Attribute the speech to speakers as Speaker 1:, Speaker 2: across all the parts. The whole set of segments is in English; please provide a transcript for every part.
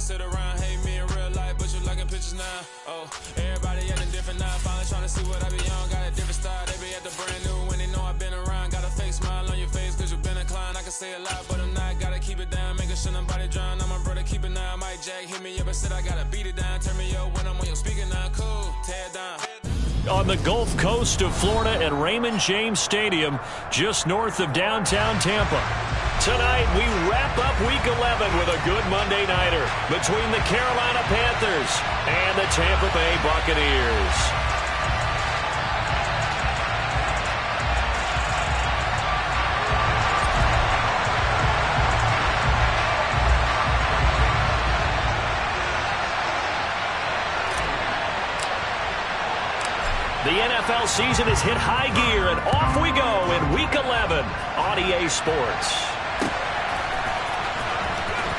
Speaker 1: sit around, hate me in real life, but you liking pictures now. Oh, everybody acting different now. Finally trying to see what I be on. Got a different style, they be at the brand new when they know I've been around. Got a fake smile on your face, cause you been inclined. I can say a lot, but I'm not. Gotta keep it down, making sure nobody drown. I'm my brother, keep it now. Mike Jack hit me up and said I gotta beat it down. Turn me up when I'm on your speaker now. Cool, tear down.
Speaker 2: On the Gulf Coast of Florida at Raymond James Stadium, just north of downtown Tampa. Tonight, we wrap up Week 11 with a good Monday nighter between the Carolina Panthers and the Tampa Bay Buccaneers. The NFL season has hit high gear, and off we go in Week 11 on EA Sports.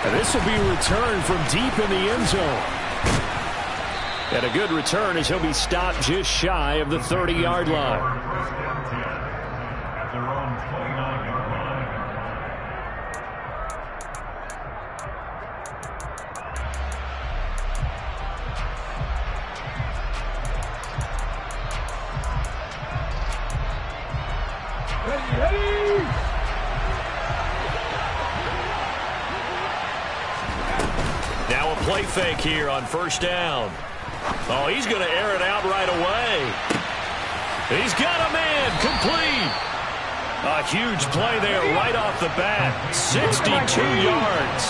Speaker 3: And this will be a return from deep in the end zone.
Speaker 2: And a good return as he'll be stopped just shy of the 30-yard line. Now a play fake here on first down. Oh, he's going to air it out right away. He's got a man complete. A huge play there right off the bat. 62 yards.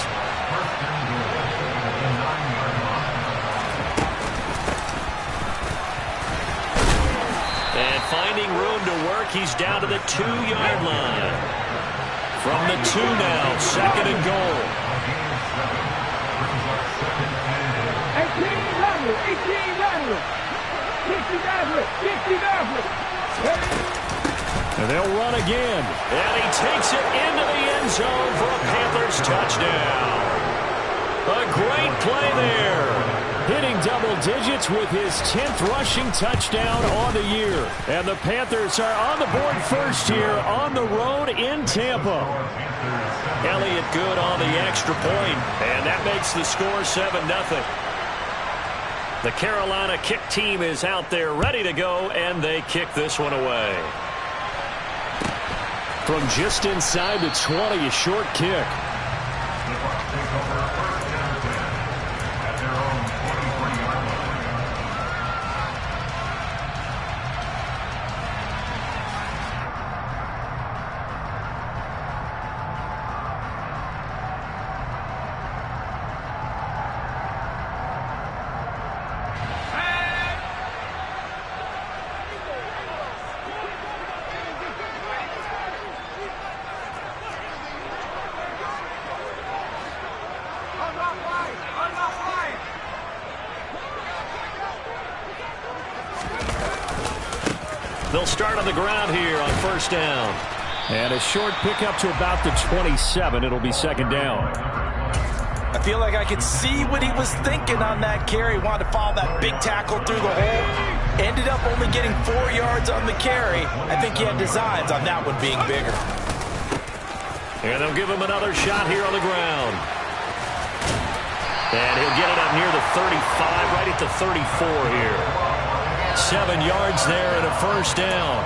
Speaker 2: And finding room to work, he's down to the 2-yard line. From the 2 now, second and goal.
Speaker 3: 18, and they'll run again.
Speaker 2: And he takes it into the end zone for a Panthers touchdown. A great play there.
Speaker 3: Hitting double digits with his 10th rushing touchdown on the year. And the Panthers are on the board first here on the road in Tampa.
Speaker 2: Elliott good on the extra point, and that makes the score 7-0. The Carolina kick team is out there ready to go, and they kick this one away.
Speaker 3: From just inside the 20, a short kick.
Speaker 2: They'll start on the ground here on first down.
Speaker 3: And a short pickup to about the 27. It'll be second down.
Speaker 4: I feel like I could see what he was thinking on that carry. Wanted to follow that big tackle through the hole. Ended up only getting 4 yards on the carry. I think he had designs on that one being bigger.
Speaker 2: And they'll give him another shot here on the ground. And he'll get it up near the 35, right at the 34 here. 7 yards there and a first down.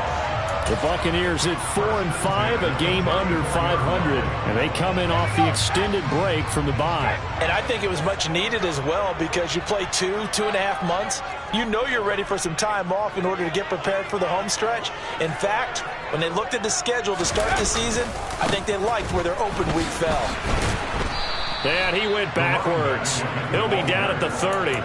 Speaker 3: The Buccaneers at 4-5, a game under 500, and they come in off the extended break from the bye.
Speaker 4: And I think it was much needed as well, because you play 2.5 months. You know you're ready for some time off in order to get prepared for the home stretch. In fact, when they looked at the schedule to start the season, I think they liked where their open week fell.
Speaker 2: And he went backwards. He'll be down at the 30.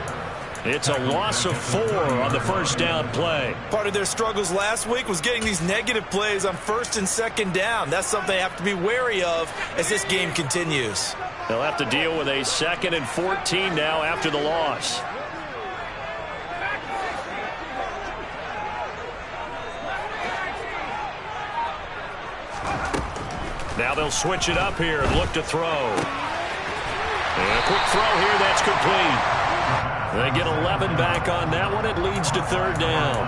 Speaker 2: It's a loss of 4 on the first down play.
Speaker 4: Part of their struggles last week was getting these negative plays on first and second down. That's something they have to be wary of as this game continues.
Speaker 2: They'll have to deal with a 2nd and 14 now after the loss. Now they'll switch it up here and look to throw. And a quick throw here, that's complete. They get 11 back on that one. It leads to third down.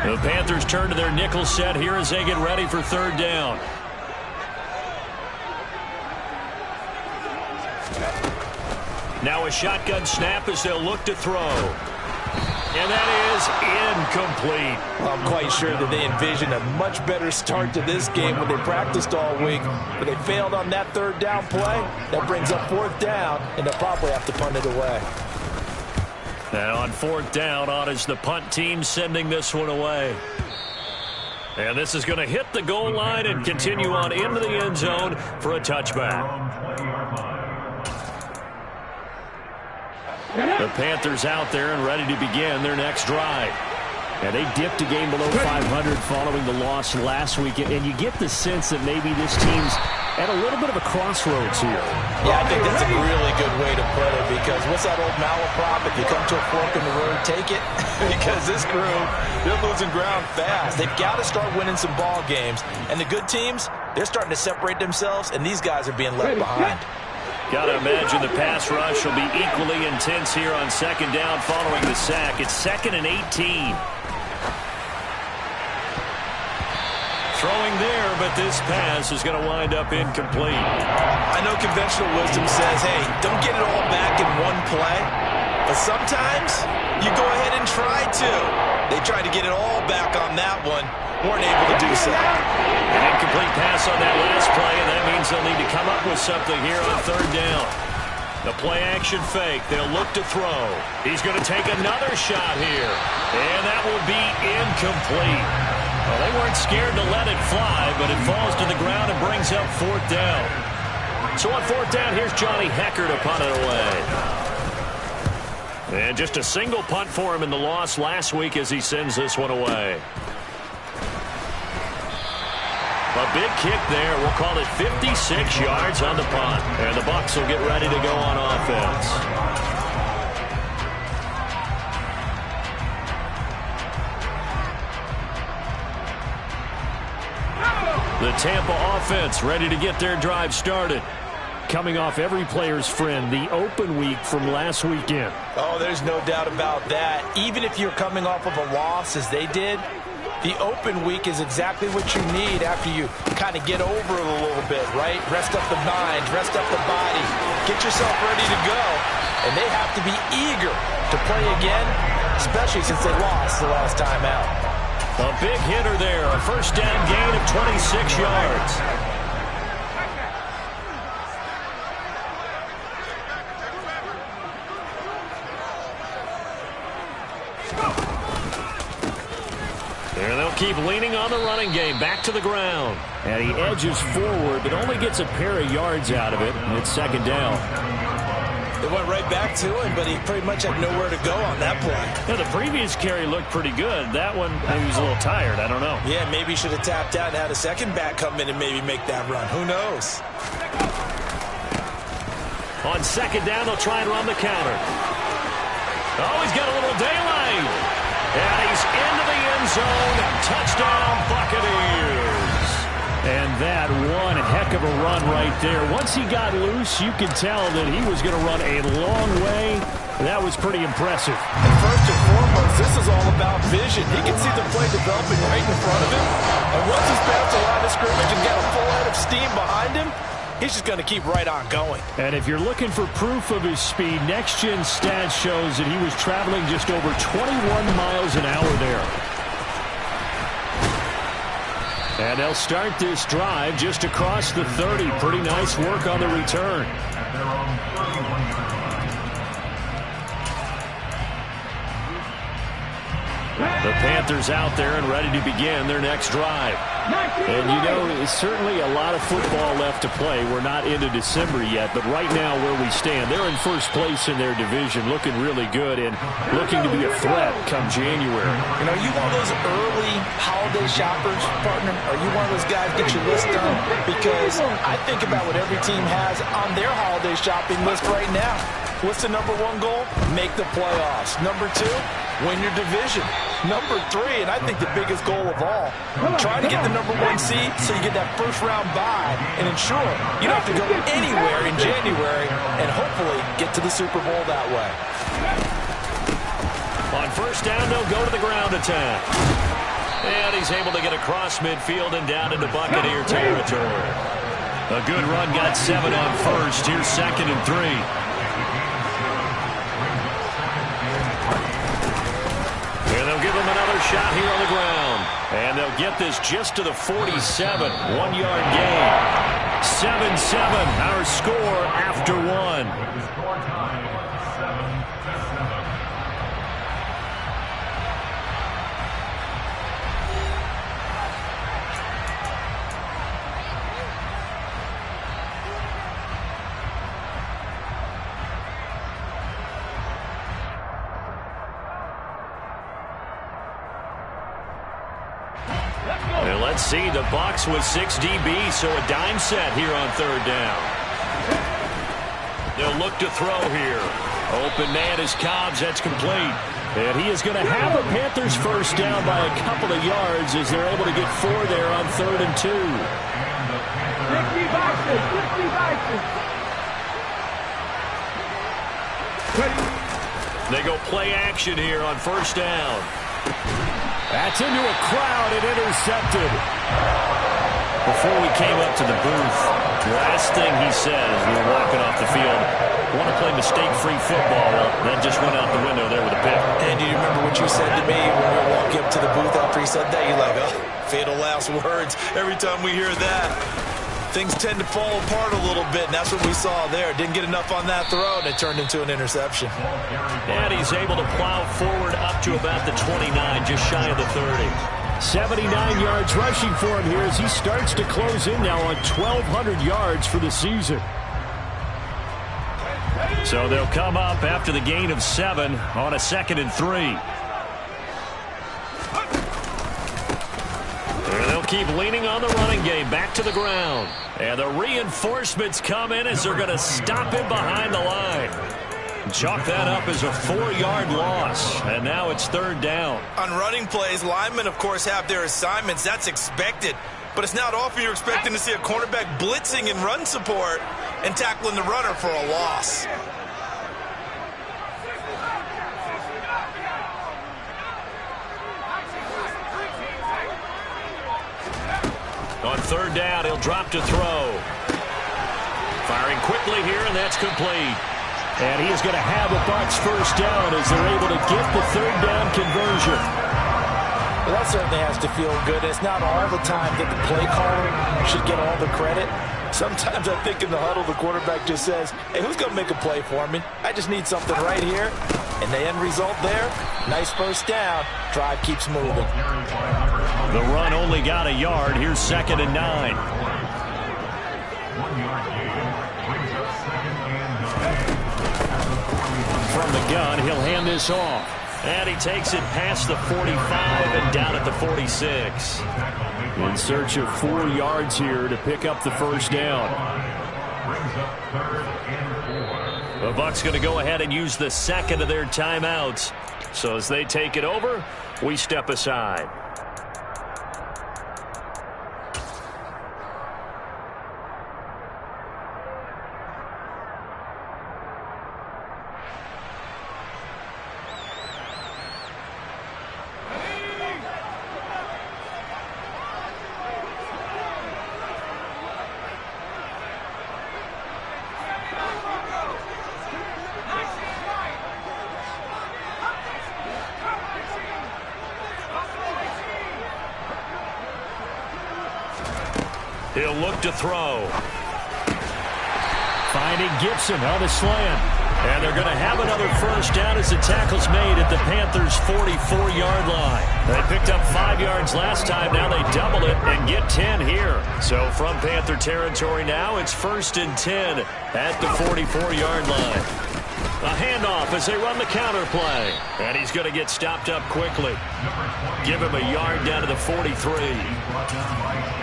Speaker 2: The Panthers turn to their nickel set here as they get ready for third down. Now a shotgun snap as they'll look to throw. And that is incomplete.
Speaker 4: Well, I'm quite sure that they envisioned a much better start to this game when they practiced all week. But they failed on that third down play. That brings up fourth down, and they'll probably have to punt it away.
Speaker 2: And on fourth down, on is the punt team sending this one away. And this is going to hit the goal line and continue on into the end zone for a touchback. The Panthers out there and ready to begin their next drive.
Speaker 3: And they dipped a game below 500 following the loss last week. And you get the sense that maybe this team's at a little bit of a crossroads here.
Speaker 4: Yeah, I think that's a really good way to put it, because what's that old malaprop? If you come to a fork in the road, take it. Because this crew, they're losing ground fast. They've got to start winning some ball games. And the good teams, they're starting to separate themselves, and these guys are being left behind.
Speaker 2: Got to imagine the pass rush will be equally intense here on second down following the sack. It's 2nd and 18. Throwing there, but this pass is going to wind up incomplete.
Speaker 4: I know conventional wisdom says, hey, don't get it all back in one play. But sometimes you go ahead and try to. They tried to get it all back on that one. Weren't able to do so.
Speaker 2: An incomplete pass on that last play, and that means they'll need to come up with something here on third down. The play action fake. They'll look to throw. He's going to take another shot here. And that will be incomplete. Well, they weren't scared to let it fly, but it falls to the ground and brings up fourth down. So on fourth down, here's Johnny Hecker to punt it away. And just a single punt for him in the loss last week as he sends this one away. A big kick there. We'll call it 56 yards on the punt. And the Bucs will get ready to go on offense. The Tampa offense ready to get their drive started.
Speaker 3: Coming off every player's friend, the open week from last weekend.
Speaker 4: Oh, there's no doubt about that. Even if you're coming off of a loss as they did, the open week is exactly what you need after you kind of get over it a little bit, right? Rest up the mind, rest up the body, get yourself ready to go. And they have to be eager to play again, especially since they lost the last time out.
Speaker 2: A big hitter there, a first down gain of 26 yards. And they'll keep leaning on the running game, back to the ground.
Speaker 3: And he edges forward, but only gets a pair of yards out of it, and it's second down.
Speaker 4: They went right back to him, but he pretty much had nowhere to go on that play.
Speaker 2: Yeah, the previous carry looked pretty good. That one, maybe he was a little tired. I don't know.
Speaker 4: Yeah, maybe he should have tapped out and had a second back come in and maybe make that run. Who knows?
Speaker 2: On second down, they'll try and run the counter. Oh, he's got a little daylight. And he's into the end zone. Touchdown, Buccaneers.
Speaker 3: And that one heck of a run right there. Once he got loose, you could tell that he was going to run a long way. That was pretty impressive.
Speaker 4: And first and foremost, this is all about vision. He can see the play developing right in front of him. And once he's past the line of scrimmage and got a full head of steam behind him, he's just going to keep right on going.
Speaker 3: And if you're looking for proof of his speed, Next Gen Stats shows that he was traveling just over 21 miles an hour there. And they'll start this drive just across the 30. Pretty nice work on the return.
Speaker 2: The Panthers out there and ready to begin their next drive.
Speaker 3: And you know, there's certainly a lot of football left to play. We're not into December yet, but right now where we stand, they're in first place in their division, looking really good and looking to be a threat come January.
Speaker 4: You know, you one of those early holiday shoppers, partner? Are you one of those guys get your list done? Because I think about what every team has on their holiday shopping list right now. What's the number one goal? Make the playoffs. Number two, win your division. Number three, and I think the biggest goal of all, try to get the number one seed so you get that first round bye and ensure you don't have to go anywhere in January and hopefully get to the Super Bowl that way.
Speaker 2: On first down, they'll go to the ground attack. And he's able to get across midfield and down into Buccaneer territory. A good run, got 7 on first. Here's 2nd and 3. And they'll give him another shot here on the ground. And they'll get this just to the 47. 1-yard gain. 7-7, our score after 1. And let's see, the Bucs with 6 DB, so a dime set here on 3rd down. They'll look to throw here. Open man is Cobbs. That's complete. And he is going to have a Panthers first down by a couple of yards as they're able to get 4 there on 3rd and 2. They go play action here on 1st down. That's into a crowd and intercepted. Before we came up to the booth, last thing he said as we were walking off the field, want to play mistake-free football. Well, that just went out the window there with a pick.
Speaker 4: And do you remember what you said to me when we were walking up to the booth after he said that? You're like, oh, fatal last words. Every time we hear that, things tend to fall apart a little bit, and that's what we saw there. Didn't get enough on that throw, and it turned into an interception.
Speaker 2: And he's able to plow forward up to about the 29, just shy of the 30.
Speaker 3: 79 yards rushing for him here as he starts to close in now on 1,200 yards for the season.
Speaker 2: So they'll come up after the gain of 7 on a 2nd and 3. They'll keep leaning on the running game, back to the ground. And the reinforcements come in as they're going to stop him behind the line. Chalk that up as a 4-yard loss, and now it's 3rd down.
Speaker 5: On running plays, linemen, of course, have their assignments. That's expected. But it's not often you're expecting to see a cornerback blitzing in run support and tackling the runner for a loss.
Speaker 2: On 3rd down, he'll drop to throw. Firing quickly here, and that's complete.
Speaker 3: And he is going to have a Bucs first down as they're able to get the 3rd down conversion.
Speaker 4: Well, that certainly has to feel good. It's not all the time that the play caller should get all the credit. Sometimes I think in the huddle, the quarterback just says, hey, who's going to make a play for me? I just need something right here. And the end result there, nice first down. Drive keeps moving.
Speaker 2: The run only got a yard. Here's 2nd and 9.
Speaker 3: From the gun, he'll hand this off.
Speaker 2: And he takes it past the 45 and down at the 46.
Speaker 3: In search of 4 yards here to pick up the first down.
Speaker 2: The Bucs going to go ahead and use the 2nd of their timeouts. So as they take it over, we step aside. He'll look to throw.
Speaker 3: Finding Gibson on the slant.
Speaker 2: And they're going to have another first down as the tackle's made at the Panthers' 44-yard line. They picked up 5 yards last time. Now they double it and get 10 here. So from Panther territory now, it's 1st and 10 at the 44-yard line. A handoff as they run the counter play. And he's going to get stopped up quickly. Give him a yard down to the 43.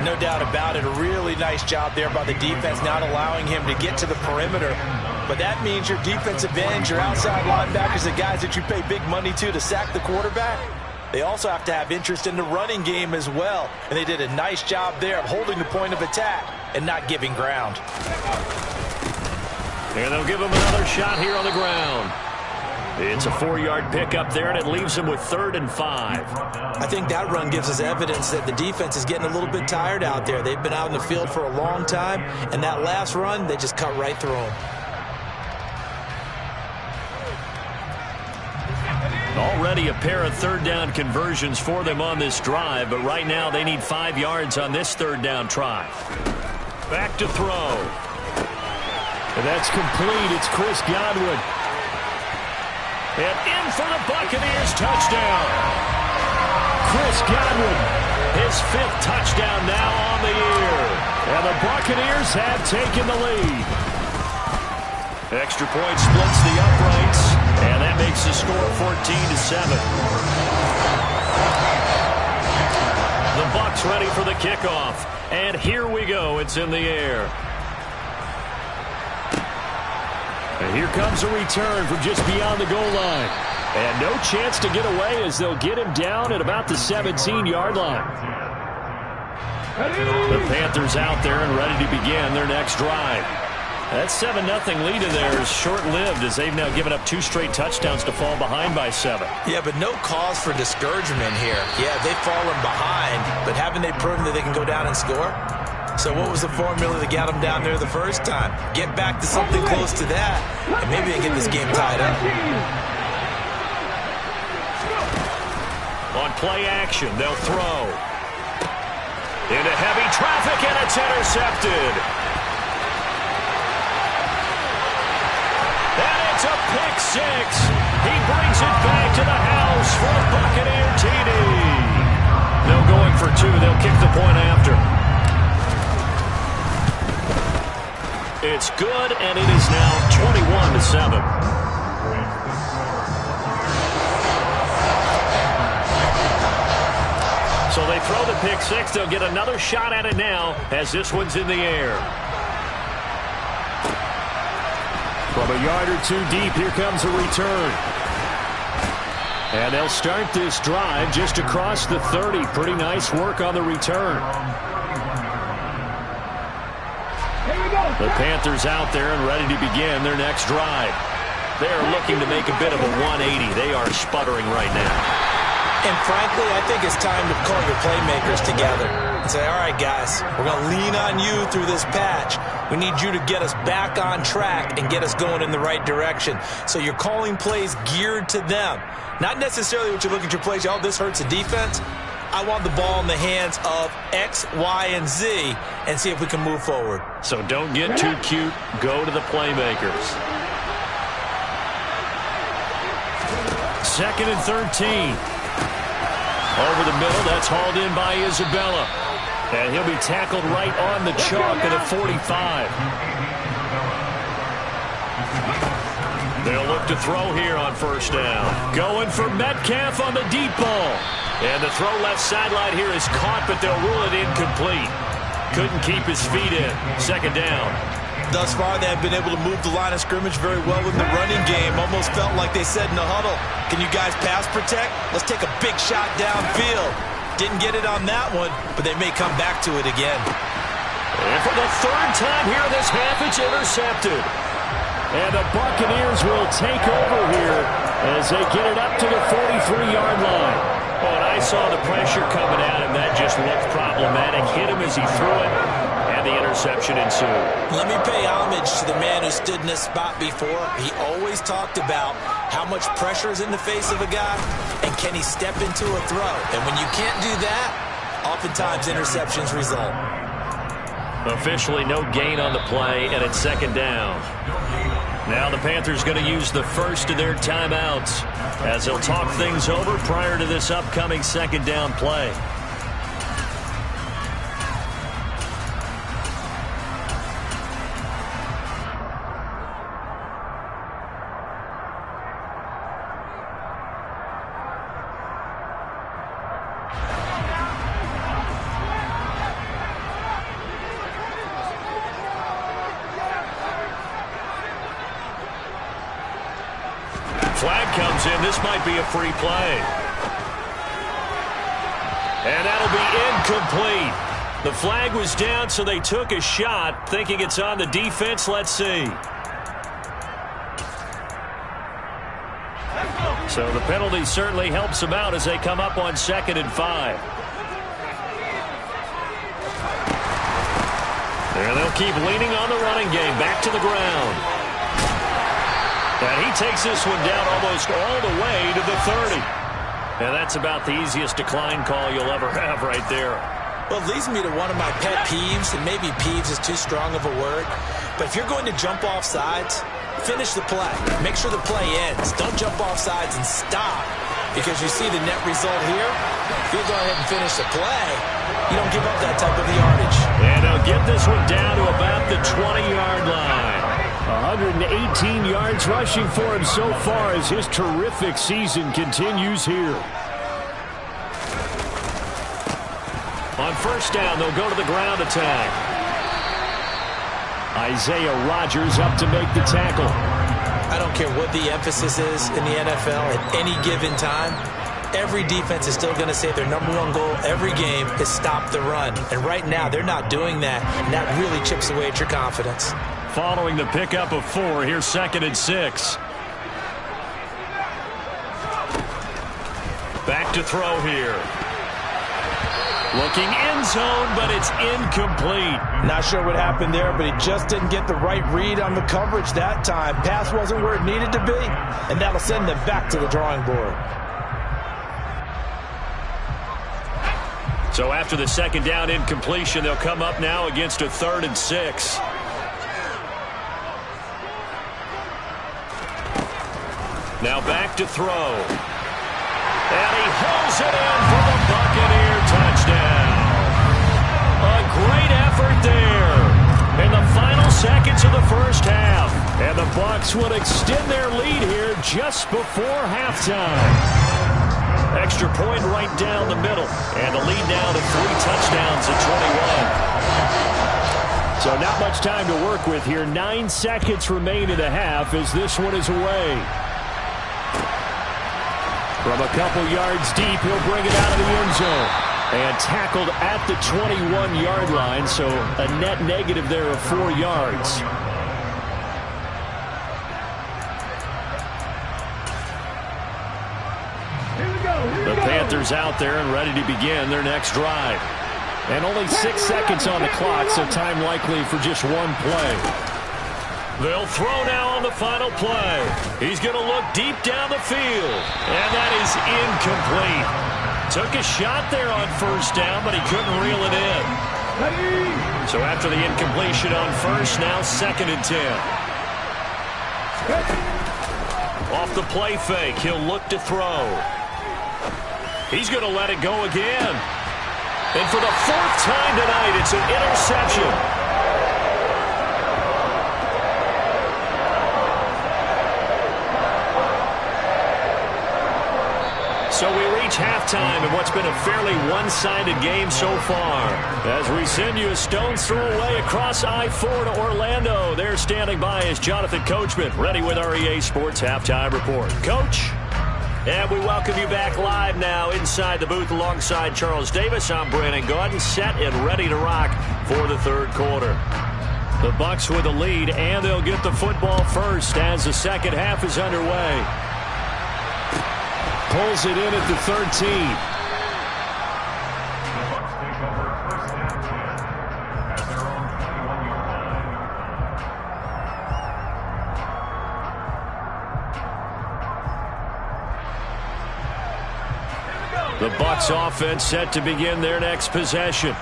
Speaker 4: No doubt about it. A really nice job there by the defense, not allowing him to get to the perimeter. But that means your defensive ends, your outside linebackers, the guys that you pay big money to sack the quarterback, they also have to have interest in the running game as well. And they did a nice job there of holding the point of attack and not giving ground.
Speaker 2: And they'll give him another shot here on the ground. It's a 4-yard pickup there, and it leaves them with 3rd and 5.
Speaker 4: I think that run gives us evidence that the defense is getting a little bit tired out there. They've been out in the field for a long time, and that last run, they just cut right through them.
Speaker 2: Already a pair of 3rd down conversions for them on this drive, but right now they need 5 yards on this 3rd down try. Back to throw.
Speaker 3: And that's complete. It's Chris Godwin.
Speaker 2: And in for the Buccaneers touchdown.
Speaker 3: Chris Godwin.
Speaker 2: His 5th touchdown now on the year.
Speaker 3: And the Buccaneers have taken the lead.
Speaker 2: Extra point splits the uprights, and that makes the score 14-7. The Bucs ready for the kickoff, and here we go. It's in the air.
Speaker 3: And here comes a return from just beyond the goal line. And no chance to get away as they'll get him down at about the 17-yard line.
Speaker 2: The Panthers out there and ready to begin their next drive. That 7-0 lead in there is short-lived as they've now given up 2 straight touchdowns to fall behind by 7.
Speaker 4: Yeah, but no cause for discouragement here. Yeah, they've fallen behind, but haven't they proven that they can go down and score? So what was the formula that got them down there the first time? Get back to something close to that, and maybe they get this game tied up.
Speaker 2: On play action, they'll throw. Into heavy traffic, and it's intercepted. And it's a pick 6. He brings it back to the house for the Buccaneer TD. They'll going for 2. They'll kick the point after. It's good, and it is now 21-7. So they throw the pick 6. They'll get another shot at it now as this one's in the air.
Speaker 3: From a yard or 2 deep, here comes a return. And they'll start this drive just across the 30. Pretty nice work on the return.
Speaker 2: The Panthers out there and ready to begin their next drive. They're looking to make a bit of a 180. They are sputtering right now.
Speaker 4: And frankly, I think it's time to call your playmakers together and say, all right, guys, we're going to lean on you through this patch. We need you to get us back on track and get us going in the right direction. So you're calling plays geared to them. Not necessarily what you look at your plays, oh, this hurts the defense. I want the ball in the hands of X, Y, and Z and see if we can move forward.
Speaker 2: So don't get too cute. Go to the playmakers. 2nd and 13. Over the middle, that's hauled in by Isabella. And he'll be tackled right on the chalk at the 45. They'll look to throw here on 1st down. Going for Metcalf on the deep ball. And the throw left sideline here is caught, but they'll rule it incomplete. Couldn't keep his feet in. 2nd down.
Speaker 4: Thus far, they have been able to move the line of scrimmage very well in the running game. Almost felt like they said in the huddle, can you guys pass protect? Let's take a big shot downfield. Didn't get it on that one, but they may come back to it again.
Speaker 2: And for the 3rd time here this half, it's intercepted.
Speaker 3: And the Buccaneers will take over here as they get it up to the 43-yard line.
Speaker 2: Oh, and I saw the pressure coming at him. That just looked problematic. Hit him as he threw it, and the interception ensued.
Speaker 4: Let me pay homage to the man who stood in this spot before. He always talked about how much pressure is in the face of a guy, and can he step into a throw. And when you can't do that, oftentimes interceptions result.
Speaker 2: Officially no gain on the play, and it's 2nd down. Now the Panthers going to use the first of their timeouts as they'll talk things over prior to this upcoming 2nd down play. Flag comes in. This might be a free play. And that'll be incomplete. The flag was down, so they took a shot, thinking it's on the defense. Let's see. So the penalty certainly helps them out as they come up on 2nd and 5. And they'll keep leaning on the running game. Back to the ground. And he takes this one down almost all the way to the 30. And that's about the easiest decline call you'll ever have right there.
Speaker 4: Well, it leads me to one of my pet peeves, and maybe peeves is too strong of a word. But if you're going to jump off sides, finish the play. Make sure the play ends. Don't jump off sides and stop, because you see the net result here. If you go ahead and finish the play, you don't give up that type of yardage.
Speaker 2: And he'll get this one down to about the 20-yard line.
Speaker 3: 118 yards rushing for him so far as his terrific season continues here.
Speaker 2: On 1st down, they'll go to the ground attack.
Speaker 3: Isaiah Rodgers up to make the tackle.
Speaker 4: I don't care what the emphasis is in the NFL at any given time. Every defense is still going to say their number one goal every game is stop the run. And right now, they're not doing that, and that really chips away at your confidence.
Speaker 2: Following the pickup of 4, here's 2nd and 6. Back to throw here. Looking end zone, but it's incomplete.
Speaker 4: Not sure what happened there, but he just didn't get the right read on the coverage that time. Pass wasn't where it needed to be, and that'll send them back to the drawing board.
Speaker 2: So after the 2nd down incompletion, they'll come up now against a 3rd and 6. Now back to throw. And he holds it in for the Buccaneer touchdown. A great effort there in the final seconds of the 1st half.
Speaker 3: And the Bucs would extend their lead here just before halftime.
Speaker 2: Extra point right down the middle. And the lead now to 3 touchdowns at 21.
Speaker 3: So not much time to work with here. 9 seconds remain in the half as this one is away. From a couple yards deep, he'll bring it out of the end zone. And tackled at the 21-yard line, so a net negative there of 4 yards. The Panthers out there and ready to begin their next drive. And only 6 seconds on the clock, so time likely for just one play.
Speaker 2: They'll throw now on the final play. He's going to look deep down the field. And that is incomplete. Took a shot there on 1st down, but he couldn't reel it in. So after the incompletion on 1st, now 2nd and 10. Off the play fake, he'll look to throw. He's going to let it go again. And for the 4th time tonight, it's an interception. So we reach halftime in what's been a fairly one-sided game so far. As we send you a stone's throw away across I-4 to Orlando. There standing by is Jonathan Coachman, ready with our EA Sports Halftime Report. Coach? And we welcome you back live now inside the booth alongside Charles Davis. I'm Brandon Gaudin, set and ready to rock for the 3rd quarter. The Bucs with the lead, and they'll get the football first as the 2nd half is underway.
Speaker 3: Pulls it in at the 13.
Speaker 2: The Bucs offense set to begin their next possession.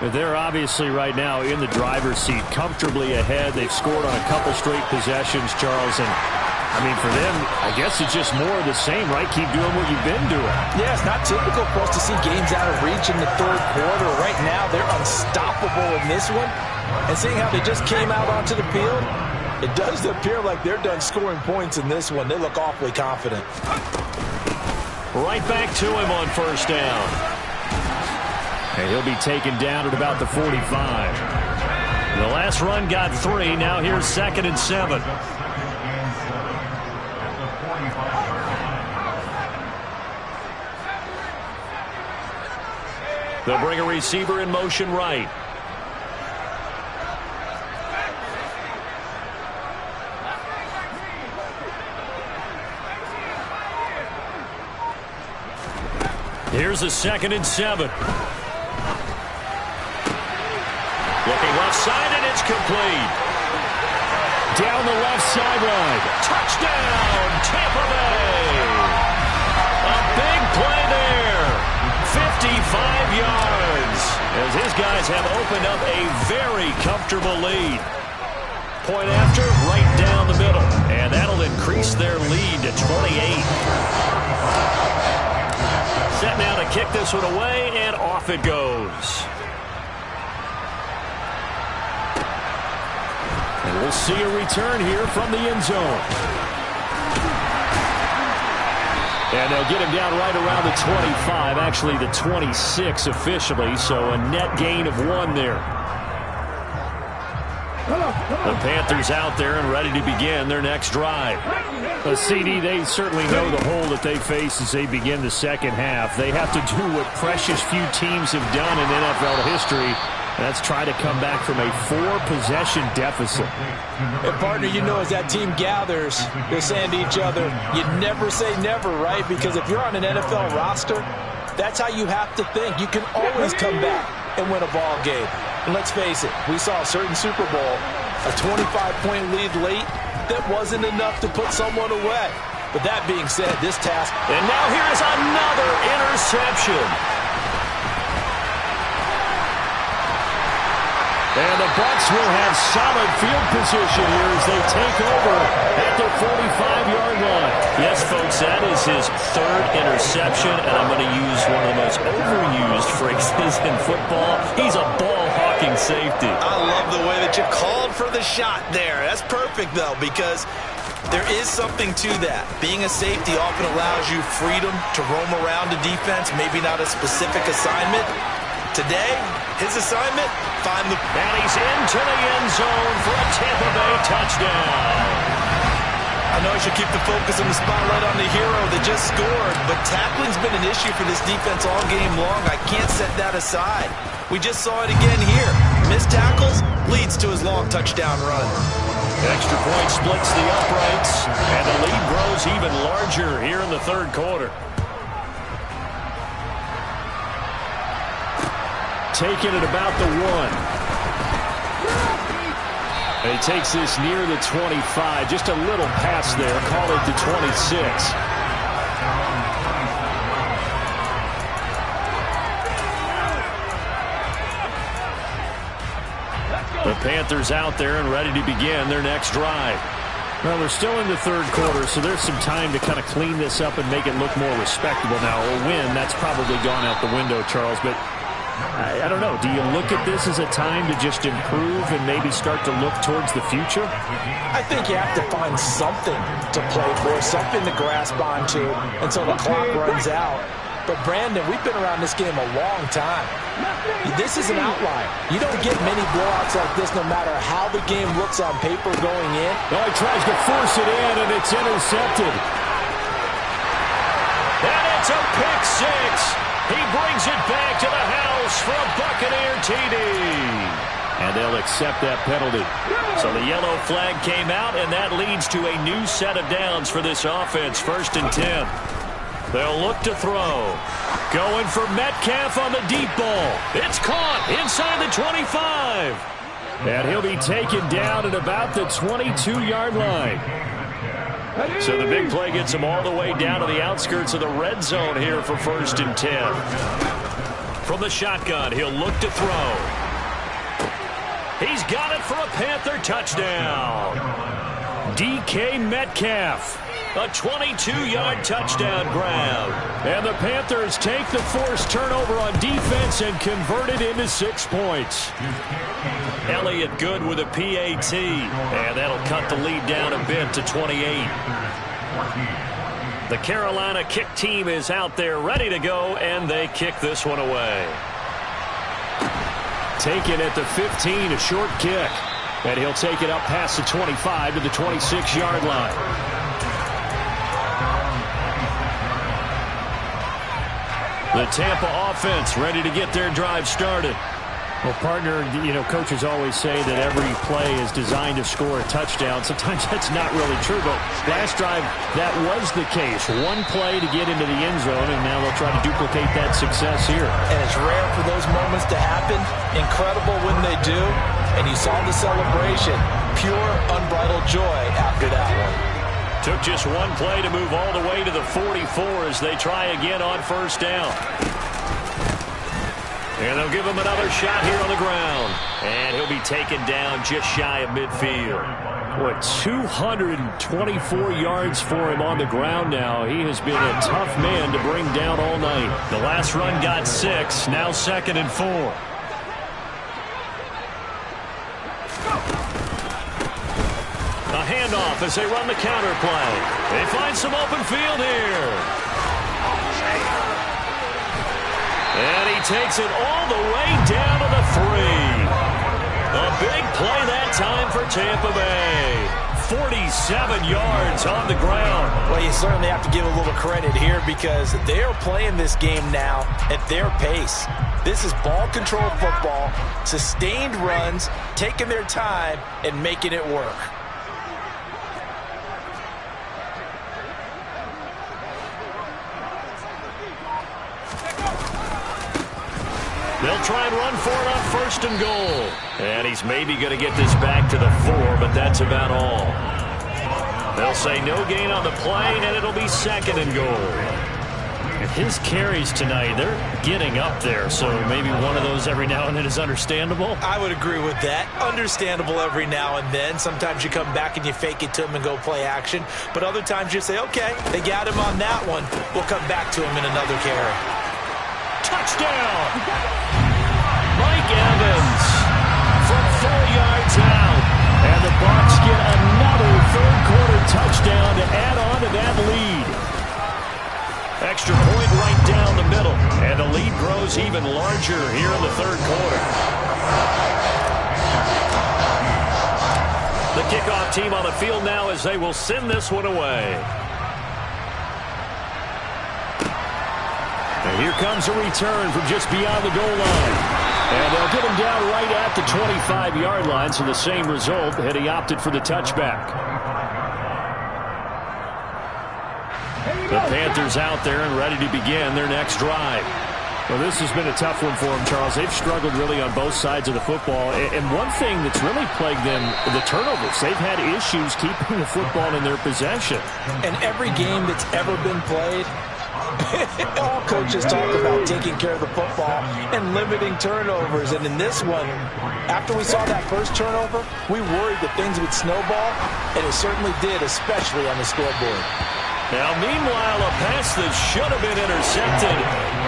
Speaker 3: They're obviously right now in the driver's seat, comfortably ahead. They've scored on a couple straight possessions, Charles, and I mean, for them, I guess it's just more of the same, right? Keep doing what you've been doing.
Speaker 4: Yeah, it's not typical for us to see games out of reach in the 3rd quarter. Right now, they're unstoppable in this one. And seeing how they just came out onto the field, it does appear like they're done scoring points in this one. They look awfully confident.
Speaker 2: Right back to him on 1st down.
Speaker 3: And he'll be taken down at about the 45.
Speaker 2: The last run got 3. Now here's 2nd and 7. They'll bring a receiver in motion right. Here's a 2nd and 7. Looking left side, and it's complete. Down the left sideline. Touchdown, Tampa Bay. A big play there. 55 yards. As his guys have opened up a very comfortable lead. Point after, right down the middle. And that'll increase their lead to 28. Set now to kick this one away, and off it goes. And we'll see a return here from the end zone. And they'll get him down right around the 25, actually the 26 officially, so a net gain of 1 there. The Panthers out there and ready to begin their next drive.
Speaker 3: CD, they certainly know the hole that they face as they begin the second half. They have to do what precious few teams have done in NFL history. That's try to come back from a 4-possession deficit.
Speaker 4: And, partner, you know, as that team gathers, they're saying to each other, you never say never, right? Because if you're on an NFL roster, that's how you have to think. You can always come back and win a ball game. And let's face it, we saw a certain Super Bowl, a 25-point lead late, that wasn't enough to put someone away. But that being said, this task...
Speaker 2: And now here's another interception. And the Bucs will have solid field position here as they take over at the 45-yard line. Yes, folks, that is his 3rd interception, and I'm going to use one of the most overused phrases in football. He's a ball-hawking safety.
Speaker 5: I love the way that you called for the shot there. That's perfect, though, because there is something to that. Being a safety often allows you freedom to roam around the defense, maybe not a specific assignment. Today, his assignment, find the...
Speaker 2: And he's into the end zone for a Tampa Bay touchdown.
Speaker 5: I know I should keep the focus on the spotlight on the hero that just scored, but tackling's been an issue for this defense all game long. I can't set that aside. We just saw it again here. Missed tackles leads to his long touchdown run.
Speaker 2: Extra point splits the uprights, and the lead grows even larger here in the 3rd quarter. Taken at about the 1. And he takes this near the 25. Just a little pass there. Call it the 26. The Panthers out there and ready to begin their next drive.
Speaker 3: Well, we're still in the 3rd quarter, so there's some time to kind of clean this up and make it look more respectable. Now, a win, that's probably gone out the window, Charles, but I don't know. Do you look at this as a time to just improve and maybe start to look towards the future?
Speaker 4: I think you have to find something to play for, something to grasp onto until the clock runs out. But, Brandon, we've been around this game a long time. This is an outlier. You don't get many blowouts like this no matter how the game looks on paper going in.
Speaker 3: Oh, he tries to force it in, and it's intercepted.
Speaker 2: And it's a pick 6. He brings it back to the house for a Buccaneer TD. And they'll accept that penalty. So the yellow flag came out, and that leads to a new set of downs for this offense. 1st and 10. They'll look to throw. Going for Metcalf on the deep ball. It's caught inside the 25.
Speaker 3: And he'll be taken down at about the 22-yard line.
Speaker 2: So the big play gets him all the way down to the outskirts of the red zone here for 1st and 10. From the shotgun, he'll look to throw. He's got it for a Panther touchdown. DK Metcalf. A 22-yard touchdown grab.
Speaker 3: And the Panthers take the forced turnover on defense and convert it into 6 points.
Speaker 2: Elliott good with a PAT. And that'll cut the lead down a bit to 28. The Carolina kick team is out there ready to go, and they kick this one away.
Speaker 3: Taken at the 15, a short kick. And he'll take it up past the 25 to the 26-yard line.
Speaker 2: The Tampa offense ready to get their drive started.
Speaker 3: Well, partner, coaches always say that every play is designed to score a touchdown. Sometimes that's not really true, but last drive, that was the case. One play to get into the end zone, and now they'll try to duplicate that success here.
Speaker 4: And it's rare for those moments to happen. Incredible when they do. And you saw the celebration. Pure, unbridled joy after that one.
Speaker 2: Took just one play to move all the way to the 44 as they try again on first down. And they'll give him another shot here on the ground. And he'll be taken down just shy of midfield.
Speaker 3: What, 224 yards for him on the ground now. He has been a tough man to bring down all night.
Speaker 2: The last run got 6, now 2nd and 4. A handoff as they run the counter play. They find some open field here. And he takes it all the way down to the 3. A big play that time for Tampa Bay. 47 yards on the ground.
Speaker 4: Well, you certainly have to give a little credit here because they're playing this game now at their pace. This is ball control football, sustained runs, taking their time and making it work.
Speaker 2: They'll try and run for it on 1st and goal. And he's maybe going to get this back to the 4, but that's about all. They'll say no gain on the play, and it'll be 2nd and goal.
Speaker 3: His carries tonight, they're getting up there, so maybe one of those every now and then is understandable.
Speaker 4: I would agree with that. Understandable every now and then. Sometimes you come back and you fake it to him and go play action. But other times you say, okay, they got him on that one. We'll come back to him in another carry.
Speaker 2: Touchdown! Mike Evans from 4 yards out. And the Bucs get another third-quarter touchdown to add on to that lead. Extra point right down the middle. And the lead grows even larger here in the third quarter. The kickoff team on the field now as they will send this one away.
Speaker 3: And here comes a return from just beyond the goal line. And they'll get him down right at the 25-yard line, so the same result had he opted for the touchback.
Speaker 2: The Panthers out there and ready to begin their next drive.
Speaker 3: Well, this has been a tough one for them, Charles. They've struggled really on both sides of the football. And one thing that's really plagued them, the turnovers. They've had issues keeping the football in their possession.
Speaker 4: And every game that's ever been played, all coaches talk about taking care of the football and limiting turnovers. And in this one, after we saw that first turnover, we worried that things would snowball, and it certainly did, especially on the scoreboard.
Speaker 2: Now, meanwhile, a pass that should have been intercepted,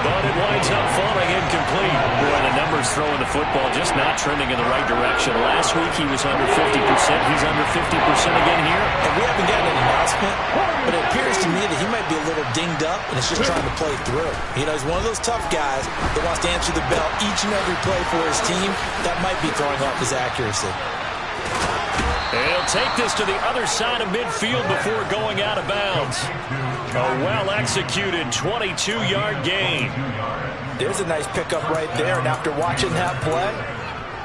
Speaker 2: but it winds up falling incomplete.
Speaker 3: Boy, the numbers throwing the football just not trending in the right direction. Last week he was under 50%. He's under 50% again here.
Speaker 4: And we haven't gotten an announcement, but it appears to me that he might be a little dinged up and is just trying to play through. You know, he's one of those tough guys that wants to answer the bell each and every play for his team. That might be throwing off his accuracy.
Speaker 2: And he'll take this to the other side of midfield before going out of bounds. A well-executed 22-yard gain.
Speaker 4: There's a nice pickup right there, and after watching that play,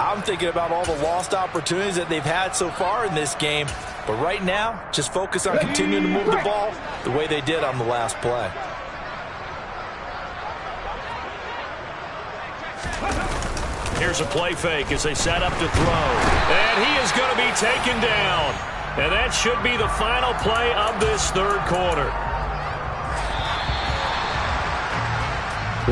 Speaker 4: I'm thinking about all the lost opportunities that they've had so far in this game. But right now, just focus on continuing to move the ball the way they did on the last play.
Speaker 2: Here's a play fake as they set up to throw. And he is going to be taken down. And that should be the final play of this third quarter.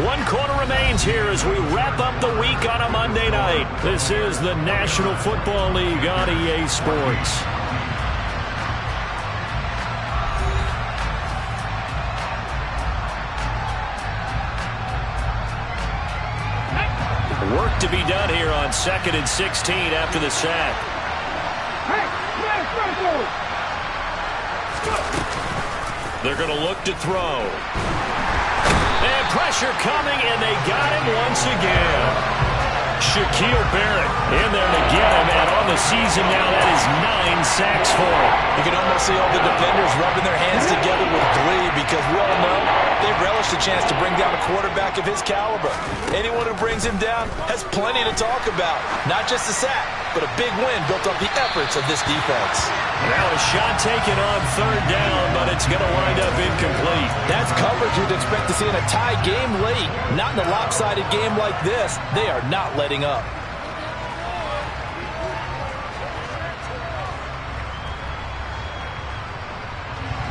Speaker 2: 1 quarter remains here as we wrap up the week on a Monday night. This is the National Football League on EA Sports. Work to be done here on 2nd and 16 after the sack. They're going to look to throw. And pressure coming, and they got him once again. Shaquille Barrett in there to get him, and on the season now, that is 9 sacks for him.
Speaker 4: You can almost see all the defenders rubbing their hands together with glee because we all know they relish relish the chance to bring down a quarterback of his caliber. Anyone who brings him down has plenty to talk about. Not just a sack, but a big win built off the efforts of this defense.
Speaker 2: Now a shot taken on third down, but it's going to wind up incomplete.
Speaker 4: That's coverage you'd expect to see in a tie game late. Not in a lopsided game like this. They are not letting up.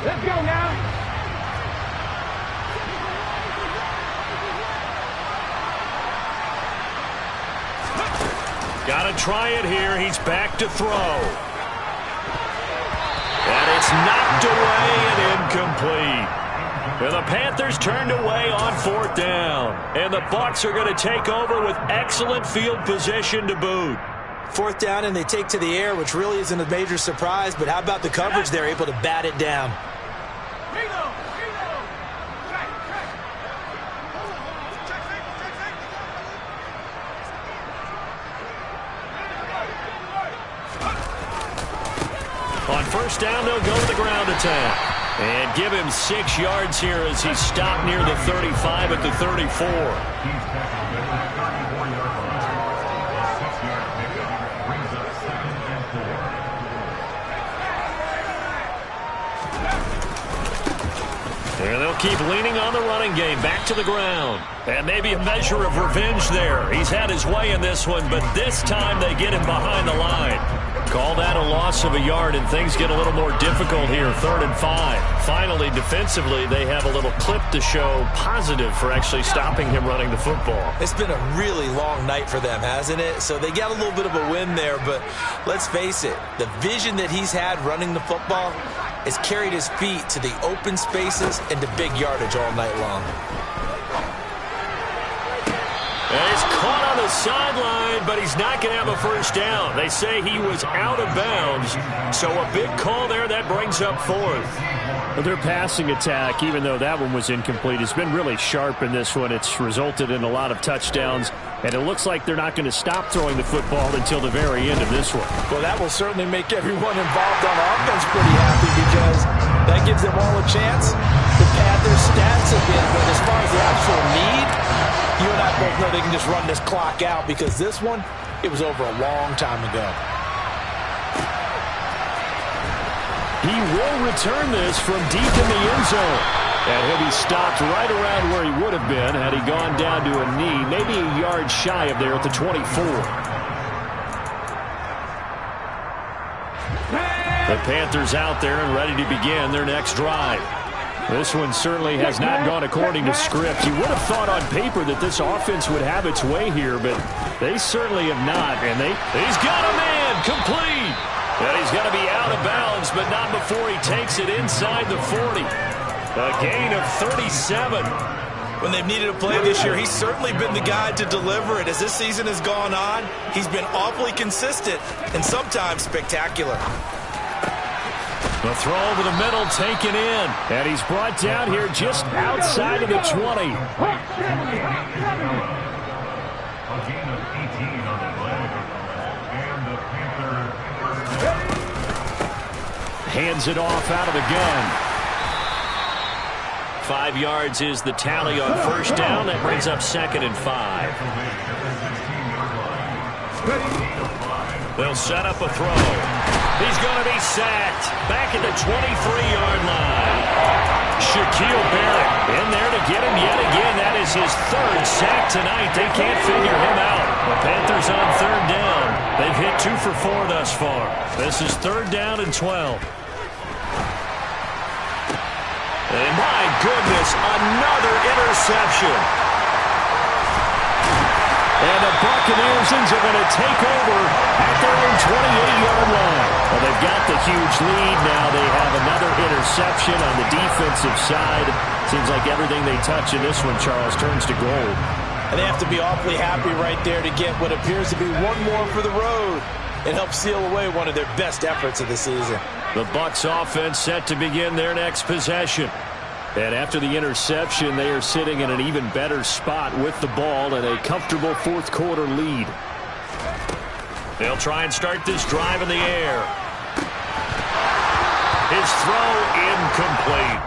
Speaker 6: Let's go now.
Speaker 2: Got to try it here. He's back to throw. And it's knocked away and incomplete. And the Panthers turned away on fourth down. And the Bucs are going to take over with excellent field position to boot.
Speaker 4: Fourth down, and they take to the air, which really isn't a major surprise. But how about the coverage? They're able to bat it down.
Speaker 2: On first down, they'll go to the ground attack. And give him 6 yards here as he stopped near the 35 at the 34. And they'll keep leaning on the running game. Back to the ground. And maybe a measure of revenge there. He's had his way in this one, but this time they get him behind the line. Call that a loss of a yard, and things get a little more difficult here. 3rd and 5. Finally, defensively, they have a little clip to show positive for actually stopping him running the football.
Speaker 4: It's been a really long night for them, hasn't it? So they got a little bit of a win there, but let's face it, the vision that he's had running the football has carried his feet to the open spaces and to big yardage all night long.
Speaker 2: And he's caught on the sideline, but he's not going to have a first down. They say he was out of bounds, so a big call there that brings up 4th.
Speaker 3: Well, their passing attack, even though that one was incomplete, has been really sharp in this one. It's resulted in a lot of touchdowns, and it looks like they're not going to stop throwing the football until the very end of this one.
Speaker 4: Well, that will certainly make everyone involved on offense pretty happy because that gives them all a chance to pad their stats a bit. But as far as the actual need, you and I both know they can just run this clock out because this one, it was over a long time ago.
Speaker 3: He will return this from deep in the end zone. And he'll be stopped right around where he would have been had he gone down to a knee, maybe a yard shy of there at the 24. The Panthers out there and ready to begin their next drive. This one certainly has not gone according to script. You would have thought on paper that this offense would have its way here, but they certainly have not. And he's got a man complete. And he's going to be out of bounds, but not before he takes it inside the 40. A gain of 37.
Speaker 5: When they've needed a play this year, he's certainly been the guy to deliver it. As this season has gone on, he's been awfully consistent and sometimes spectacular.
Speaker 2: The throw over the middle taken in.
Speaker 3: And he's brought down here just outside of the 20. Hands it off out of the gun.
Speaker 2: 5 yards is the tally on first down. That brings up 2nd and 5. They'll set up a throw. He's going to be sacked. Back at the 23-yard line. Shaquille Barrett in there to get him yet again. That is his 3rd sack tonight. They can't figure him out. The Panthers on 3rd down. They've hit 2 for 4 thus far. This is 3rd down and 12. And my goodness, another interception. And the Buccaneers are going to take over at their own 28-yard line. Well, they've got the huge lead now. They have another interception on the defensive side. Seems like everything they touch in this one, Charles, turns to gold.
Speaker 4: And they have to be awfully happy right there to get what appears to be one more for the road and help seal away one of their best efforts of the season.
Speaker 2: The Bucs offense set to begin their next possession. And after the interception, they are sitting in an even better spot with the ball and a comfortable 4th quarter lead. They'll try and start this drive in the air. His throw incomplete.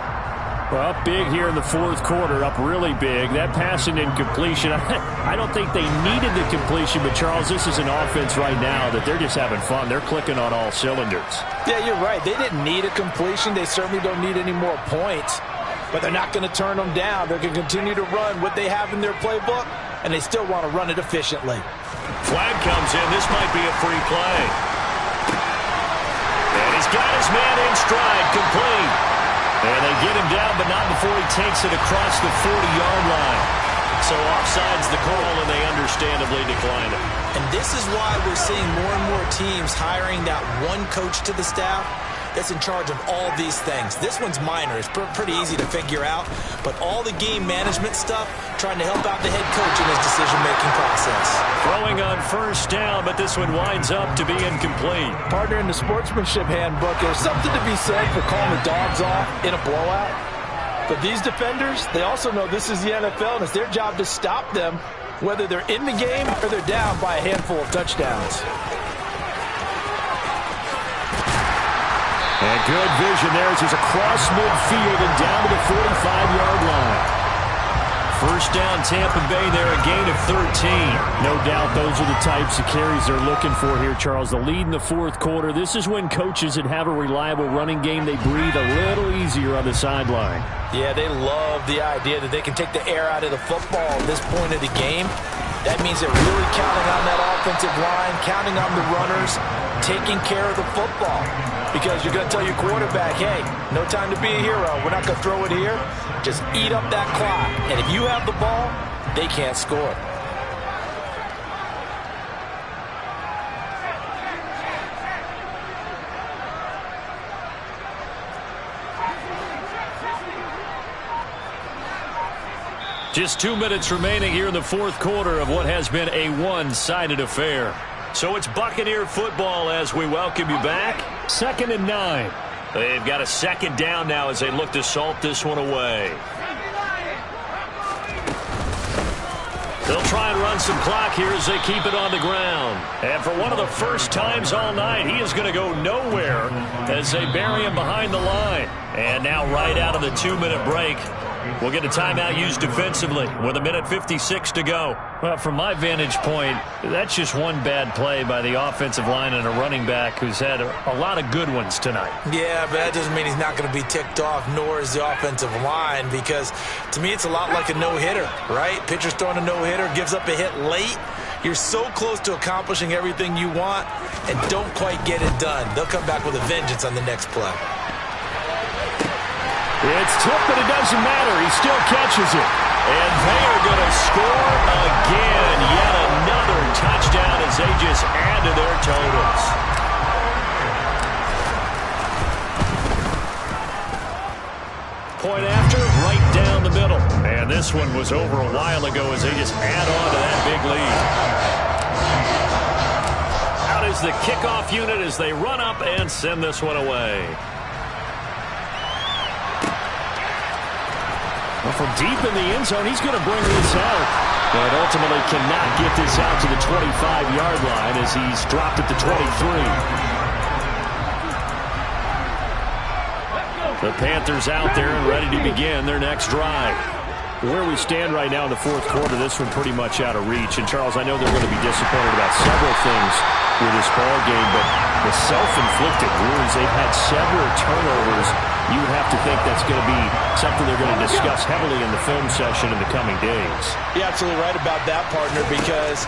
Speaker 3: Well, up big here in the fourth quarter, up really big. That passing incompletion, I don't think they needed the completion, but Charles, this is an offense right now that they're just having fun. They're clicking on all cylinders.
Speaker 4: Yeah, you're right. They didn't need a completion. They certainly don't need any more points, but they're not going to turn them down. They're going to continue to run what they have in their playbook, and they still want to run it efficiently.
Speaker 2: Flag comes in. This might be a free play. And he's got his man in stride, complete. And they get him down, but not before he takes it across the 40-yard line. So offside's the call, and they understandably decline it.
Speaker 5: And this is why we're seeing more and more teams hiring that one coach to the staff that's in charge of all these things. This one's minor. It's pretty easy to figure out. But all the game management stuff, trying to help out the head coach in his decision-making process.
Speaker 2: Throwing on first down, but this one winds up to be incomplete.
Speaker 4: Partner, in the sportsmanship handbook, there's something to be said for calling the dogs off in a blowout. But these defenders, they also know this is the NFL, and it's their job to stop them, whether they're in the game or they're down by a handful of touchdowns.
Speaker 3: And good vision there as he's across midfield and down to the 45-yard line. First down, Tampa Bay there, a gain of 13. No doubt those are the types of carries they're looking for here, Charles. The lead in the fourth quarter. This is when coaches that have a reliable running game, they breathe a little easier on the sideline.
Speaker 4: Yeah, they love the idea that they can take the air out of the football at this point of the game. That means they're really counting on that offensive line, counting on the runners, taking care of the football. Because you're going to tell your quarterback, hey, no time to be a hero. We're not going to throw it here. Just eat up that clock. And if you have the ball, they can't score.
Speaker 2: Just 2 minutes remaining here in the fourth quarter of what has been a one-sided affair. So it's Buccaneer football as we welcome you back. 2nd and 9. They've got a second down now as they look to salt this one away. They'll try and run some clock here as they keep it on the ground. And for one of the first times all night, he is going to go nowhere as they bury him behind the line. And now right out of the 2-minute break, we'll get a timeout used defensively with 1:56 to go. Well, from my vantage point, that's just one bad play by the offensive line and a running back who's had a lot of good ones tonight.
Speaker 5: Yeah, but that doesn't mean he's not going to be ticked off, nor is the offensive line, because to me it's a lot like a no-hitter, right? Pitcher's throwing a no-hitter, gives up a hit late. You're so close to accomplishing everything you want and don't quite get it done. They'll come back with a vengeance on the next play.
Speaker 3: It's tipped, but it doesn't matter. He still catches it.
Speaker 2: And they are going to score again. Yet another touchdown as they just add to their totals. Point after, right down the middle. And this one was over a while ago as they just add on to that big lead. Out is the kickoff unit as they run up and send this one away.
Speaker 3: Well, from deep in the end zone, he's going to bring this out. But ultimately cannot get this out to the 25-yard line as he's dropped at the 23. The Panthers out there and ready to begin their next drive. Where we stand right now in the fourth quarter, this one pretty much out of reach. And, Charles, I know they're going to be disappointed about several things with this ball game, but the self-inflicted wounds, they've had several turnovers. You would have to think that's going to be something they're going to discuss heavily in the film session in the coming days.
Speaker 4: You're absolutely right about that, partner, because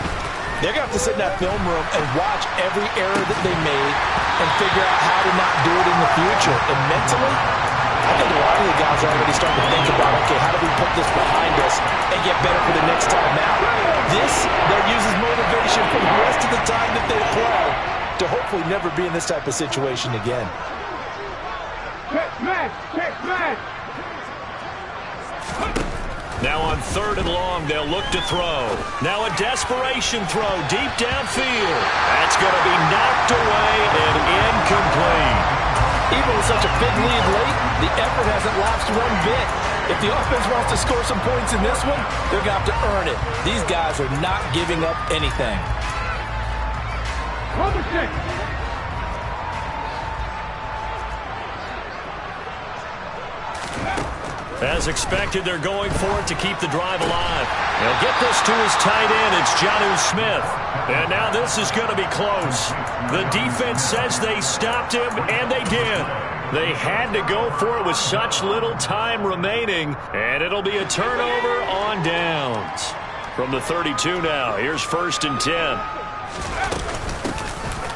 Speaker 4: they're going to have to sit in that film room and watch every error that they made and figure out how to not do it in the future. And mentally, I think a lot of the guys are already starting to think about, okay, how do we put this behind us and get better for the next time out? This, they'll use as motivation for the rest of the time that they play to hopefully never be in this type of situation again.
Speaker 2: Now on 3rd and long, they'll look to throw. Now a desperation throw deep downfield. That's going to be knocked away and incomplete.
Speaker 4: Even with such a big lead late, the effort hasn't lapsed one bit. If the offense wants to score some points in this one, they're going to have to earn it. These guys are not giving up anything.
Speaker 6: Number 6.
Speaker 2: As expected, they're going for it to keep the drive alive. They'll get this to his tight end. It's Jonnu Smith. And now this is going to be close. The defense says they stopped him, and they did. They had to go for it with such little time remaining, and it'll be a turnover on downs. From the 32 now, here's 1st and 10.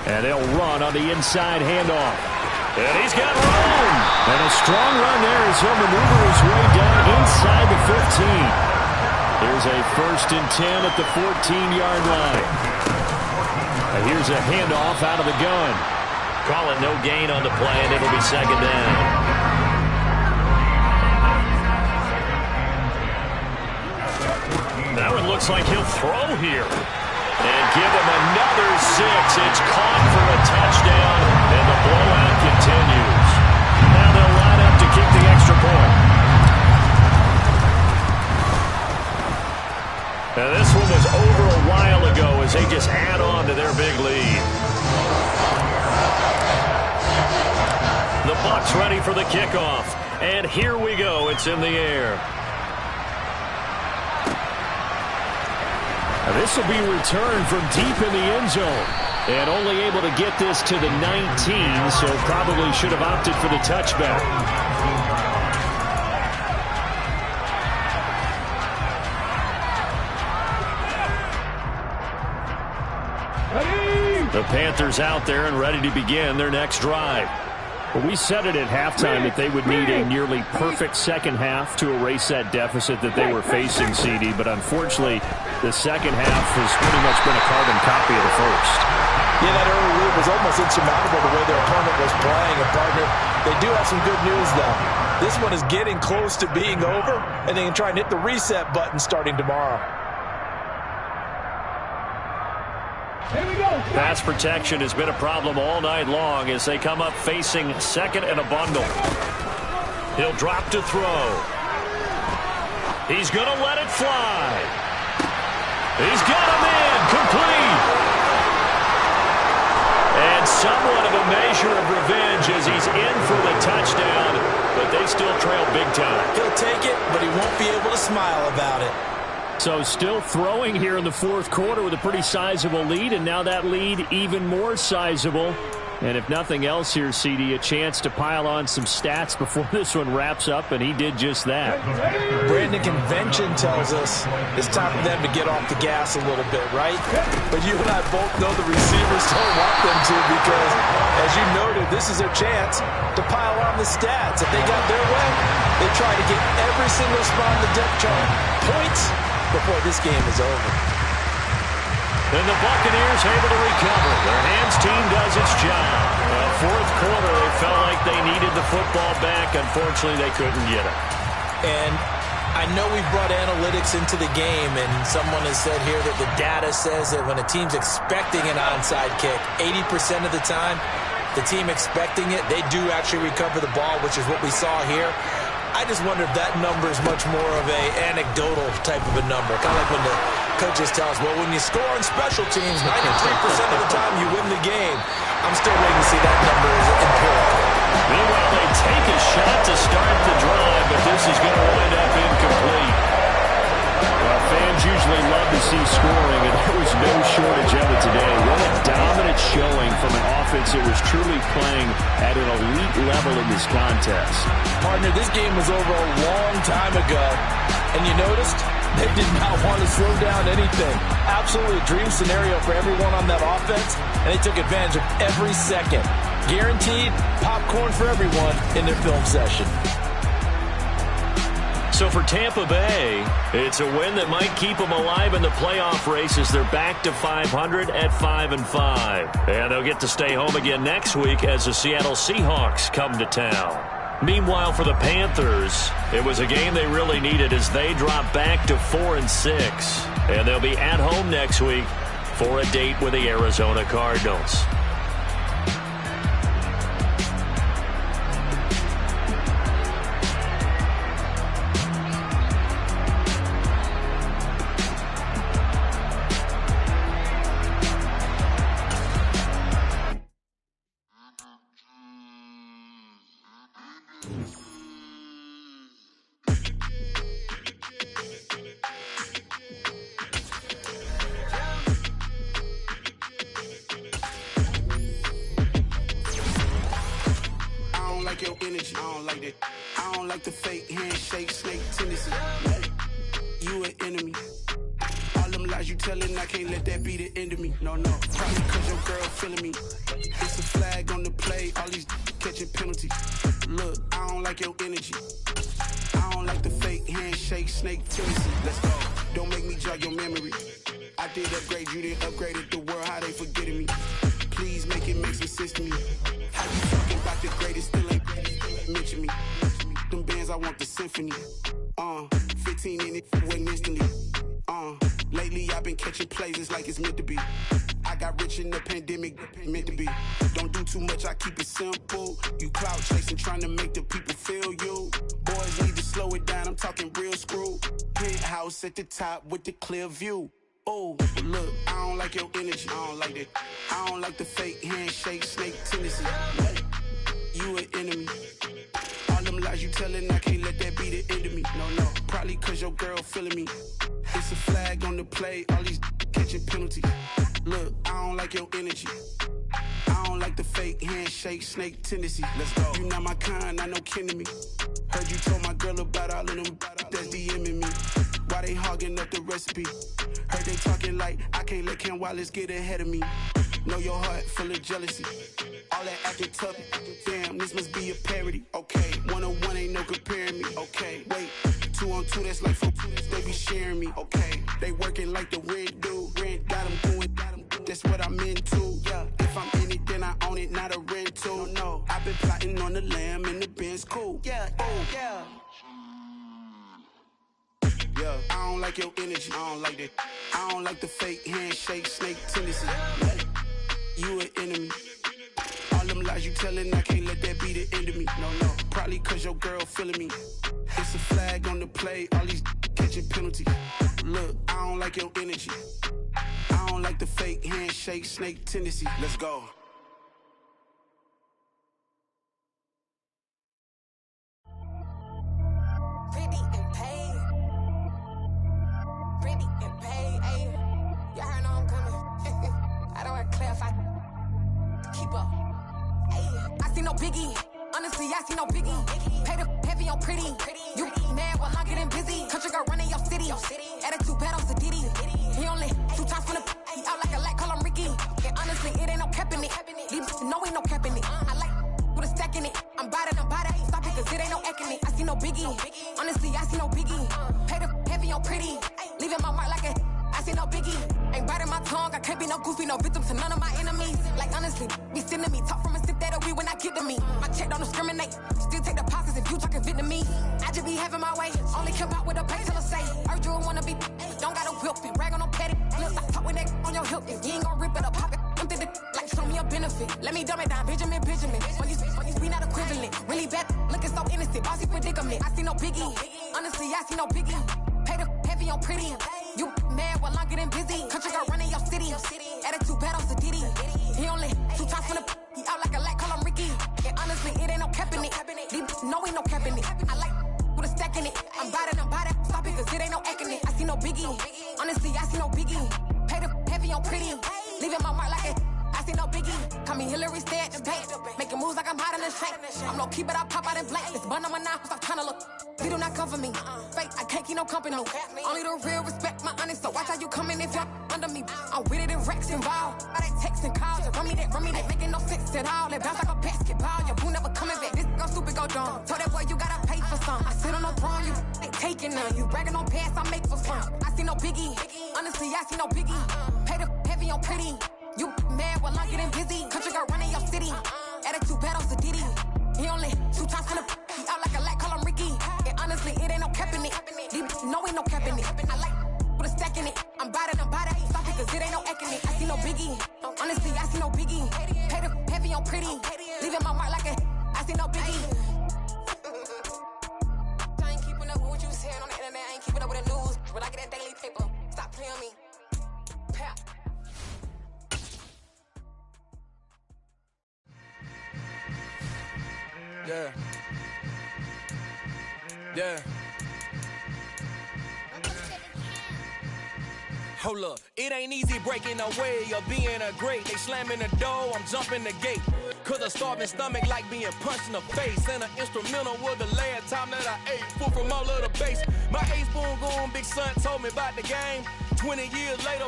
Speaker 2: And they'll run on the inside handoff. And he's got room. And a strong run there as he'll maneuver his way down inside the 15. Here's a 1st and 10 at the 14-yard line. And here's a handoff out of the gun.
Speaker 3: Call it no gain on the play, and it'll be 2nd down.
Speaker 2: Now it looks like he'll throw here. And give him another 6. It's caught for a touchdown, and the blowout continues. Now they'll line up to kick the extra point. Now this one was over a while ago as they just add on to their big lead. The Bucs ready for the kickoff. And here we go. It's in the air. This will be returned from deep in the end zone. And only able to get this to the 19, so probably should have opted for the touchback. The Panthers out there and ready to begin their next drive.
Speaker 3: Well, we said it at halftime that they would need a nearly perfect second half to erase that deficit that they were facing, CD. But unfortunately, the second half has pretty much been a carbon copy of the first.
Speaker 4: Yeah, that early lead was almost insurmountable the way their opponent was playing. And, partner, they do have some good news, though. This one is getting close to being over, and they can try and hit the reset button starting tomorrow.
Speaker 2: Pass protection has been a problem all night long as they come up facing 2nd and a bundle. He'll drop to throw. He's going to let it fly. He's got him in. Complete. And somewhat of a measure of revenge as he's in for the touchdown, but they still trail big time.
Speaker 4: He'll take it, but he won't be able to smile about it.
Speaker 3: So still throwing here in the 4th quarter with a pretty sizable lead, and now that lead even more sizable. And if nothing else here, CD, a chance to pile on some stats before this one wraps up, and he did just that.
Speaker 4: Brandon, convention tells us it's time for them to get off the gas a little bit, right? But you and I both know the receivers don't want them to because, as you noted, this is their chance to pile on the stats. If they got their way, they try to get every single spot on the depth chart points before this game is over.
Speaker 2: And the Buccaneers able to recover. Their hands team does its job. 4th quarter, they felt like they needed the football back. Unfortunately, they couldn't get it.
Speaker 4: And I know we've brought analytics into the game, and someone has said here that the data says that when a team's expecting an onside kick, 80% of the time, the team expecting it, they do actually recover the ball, which is what we saw here. I just wonder if that number is much more of a anecdotal type of a number. Kind of like when the coaches tell us, well, when you score on special teams, 93% of the time you win the game. I'm still waiting to see that number is empirical.
Speaker 2: Meanwhile, they take a shot to start the drive, but this is going to wind up incomplete.
Speaker 3: Well, fans usually love to see scoring, and there was no shortage of it today. What a dominant showing from an offense that was truly playing at an elite level in this contest.
Speaker 4: Partner, this game was over a long time ago, and you noticed they did not want to slow down anything. Absolutely a dream scenario for everyone on that offense, and they took advantage of every second. Guaranteed popcorn for everyone in their film session.
Speaker 2: So for Tampa Bay, it's a win that might keep them alive in the playoff race as they're back to 500 at 5-5. And they'll get to stay home again next week as the Seattle Seahawks come to town. Meanwhile, for the Panthers, it was a game they really needed as they drop back to 4-6. And they'll be at home next week for a date with the Arizona Cardinals.
Speaker 7: that. I don't like the fake handshake, snake tendency. You an enemy. All them lies you telling, I can't let that be the end of me. No, probably cause your girl feeling me. It's a flag on the play, all these catching penalties. Look, I don't like your energy. I don't like the fake handshake, snake tendency. Let's go. Don't make me jog your memory. I did upgrade you, then upgraded the world, how they forgetting me. Please make it make some sense to me. How you talking about the greatest, still ain't mention me. Them bands, I want the symphony. 15 in it, wasn't instantly. Lately I've been catching plays, it's like it's meant to be. I got rich in the pandemic, meant to be. Don't do too much, I keep it simple. You clout chasing, trying to make the people feel you. Boys need to slow it down, I'm talking real screw. Penthouse at the top with the clear view. Oh, look, I don't like your energy, I don't like that. I don't like the fake handshake, snake tendency. You an enemy. All them lies you telling, I can't let that be the end of me. No, probably cause your girl feeling me. It's a flag on the play, all these catching penalties. Look, I don't like your energy. I don't like the fake handshake, snake tendency. Let's go. You not my kind, I know kin to me. Heard you told my girl about all of them that's DMing me. Why they hogging up the recipe? Heard they talking like I can't let Ken Wallace get ahead of me. Know your heart full of jealousy. All that acting tough, damn, this must be a parody. Okay, 1-on-1 ain't no comparing me. Okay, wait, 2-on-2, that's like 4-2, they be sharing me. Okay, they working like the rent do. Rent got them doing, that's what I'm into. Yeah, if I'm in it, then I own it, not a rental. No, I've been plotting on the lamb and the Benz cool. Yeah, yeah. Yeah, I don't like your energy, I don't like that. I don't like the fake handshake, snake tendency. You an enemy. All them lies you telling, I can't let that be the end of me. No, probably cause your girl feeling me. It's a flag on the play, all these catching penalties. Look, I don't like your energy. I don't like the fake handshake, snake tendency. Let's go.
Speaker 8: Pretty and paid. Pretty and paid, ayy. Y'all heard know I'm coming. I don't want to clarify. Keep up. Ayy. I see no biggie. Honestly, I see no biggie. Pay the heavy on pretty. You mad while I'm getting busy. Country girl running your city. Attitude bad on the Diddy. He only 2 times from the he out like a light, call him Ricky. And honestly, it ain't no cap in it. Leave no ain't no cap in it. I like with a stack in it. I'm by that. Stop it, cause it ain't no eck in it. I see no biggie. Honestly, I see no biggie. Pay the heavy on pretty. Leaving my mark like a I see no biggie. Ain't biting my tongue. I can't be no goofy, no victim to none of my enemies. Like honestly, be sending me talk from a sip that'll be when I get to me. My check don't discriminate. Still take deposits if you talking Vietnamese. I just be having my way. Only come out with a pay till I say. Heard you wanna be. Don't got no whip. Rag on no petty. Look, I talk with that on your hip. If you ain't gon' rip it up, pop it. I'm thinking like show me a benefit. Let me dumb it down, Benjamin. When you be not equivalent. Really bad, looking so innocent. Bossy predicament. I see no biggie. Honestly, I see no biggie. Pay the heavy on pretty. You mad while I'm getting busy. Country girl running your city. Attitude bad on the Diddy. He only 2 times from the he out like a light, call him Ricky. And honestly, it ain't no cap in it. No ain't no cap in it. I like with a stack in it. I'm by that. Stop it, cause it ain't no eck in it. I see no biggie. Honestly, I see no biggie. Pay the heavy on pretty. Leaving my mark like it. I see no biggie. Call me Hillary, stay at the bank. Making moves like I'm hot in the shank. I'm low key, but I pop out in blank. This bun on my knife, stop trying to look. They do not come for me. Fake, I can't keep no company. Only the real respect my honest. So watch how you coming if you're under me. I'm with it and Rex involved. All that text and calls. Run me that. Making no sense at all. They bounce like a basketball. Your boo never coming back. This go stupid, go dumb. Told that boy you gotta pay for some. I sit on no throne, you ain't taking none. You bragging on pants, I make for fun. I see no biggie. Honestly, I see no biggie. Pay the heavy on pretty. You mad while I'm getting busy. Country girl running your city. Attitude bad on the Diddy. He only 2 times from the he out like a light, call him Ricky. And honestly, it ain't no cap in it. No ain't no cap in it. I like with a stack in it. I'm by that. Stop it, cause it ain't no eck in it. I see no biggie. Honestly, I see no biggie. Pay the heavy on pretty. Leaving my mark like a I see no biggie. I ain't keeping up with what you saying on the internet. I ain't keeping up with the news. But I get that daily paper. Stop playing me. Pap.
Speaker 1: Yeah. Hold up, it ain't easy breaking away or being a great. They slamming the door, I'm jumping the gate.
Speaker 9: Cause a starving stomach like being punched in the face. And an instrumental was the last time that I ate food from all of the base. My ace spoon going big son told me about the game. 20 years later,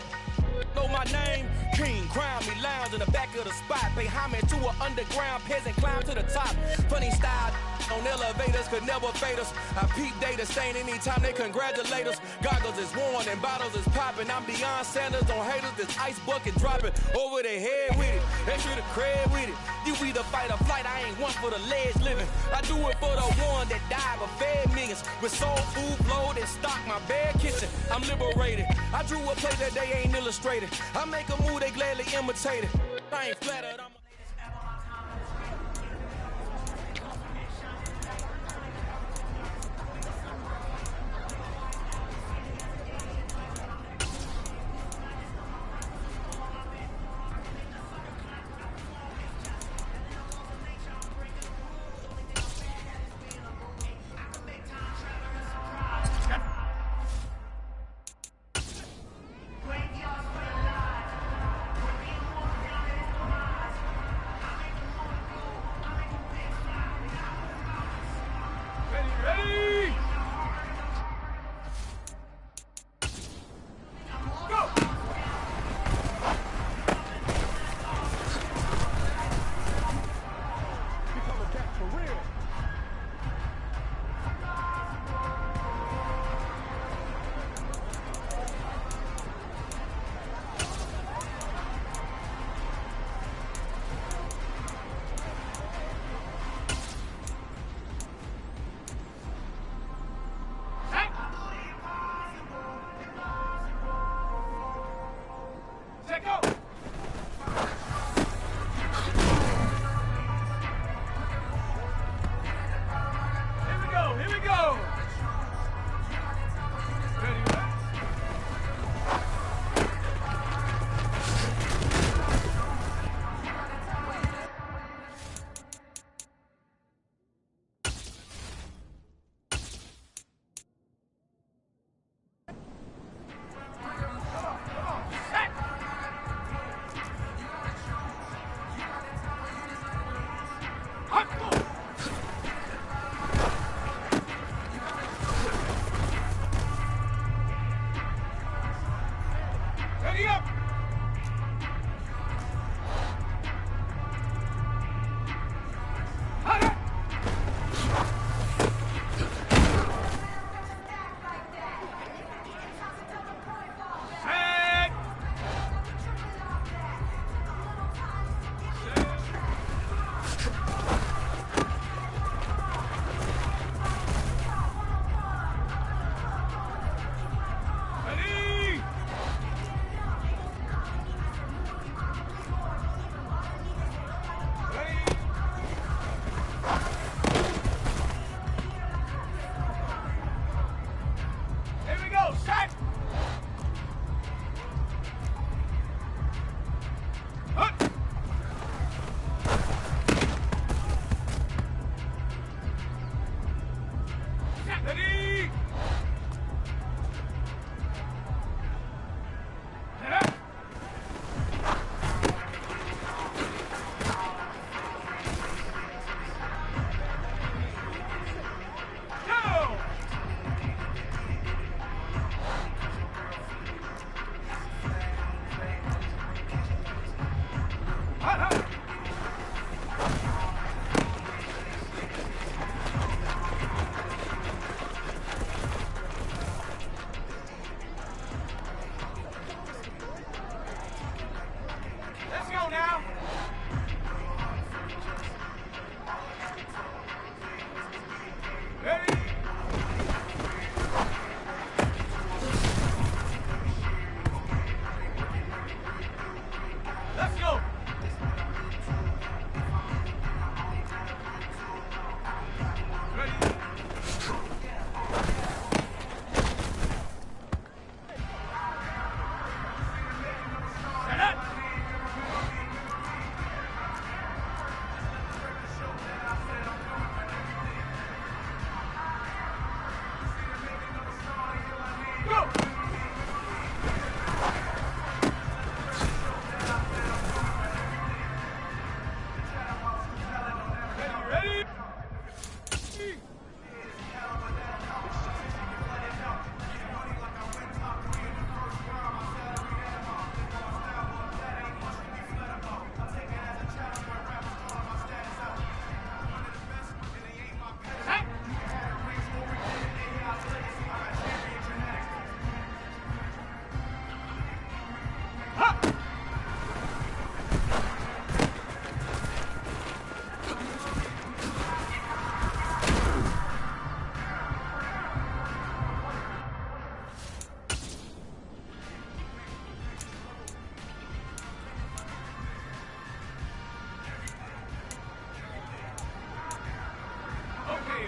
Speaker 9: know my name. King, crown me, lounge in the back of the spot. Pay homage to an underground peasant, climb to the top. Funny style on elevators could never fade us. I peep data stain anytime they congratulate us. Goggles is worn and bottles is popping. I'm Deion Sanders on haters, this ice bucket dropping over their head with it. Extra the cred with it. You either fight or flight, I ain't one for the ledge living. I do it for the one that died but fed millions. With soul food flowed and stock my bad kitchen. I'm liberated. I drew a play that they ain't illustrated. I make a move, they gladly imitate it. I ain't flattered, I'm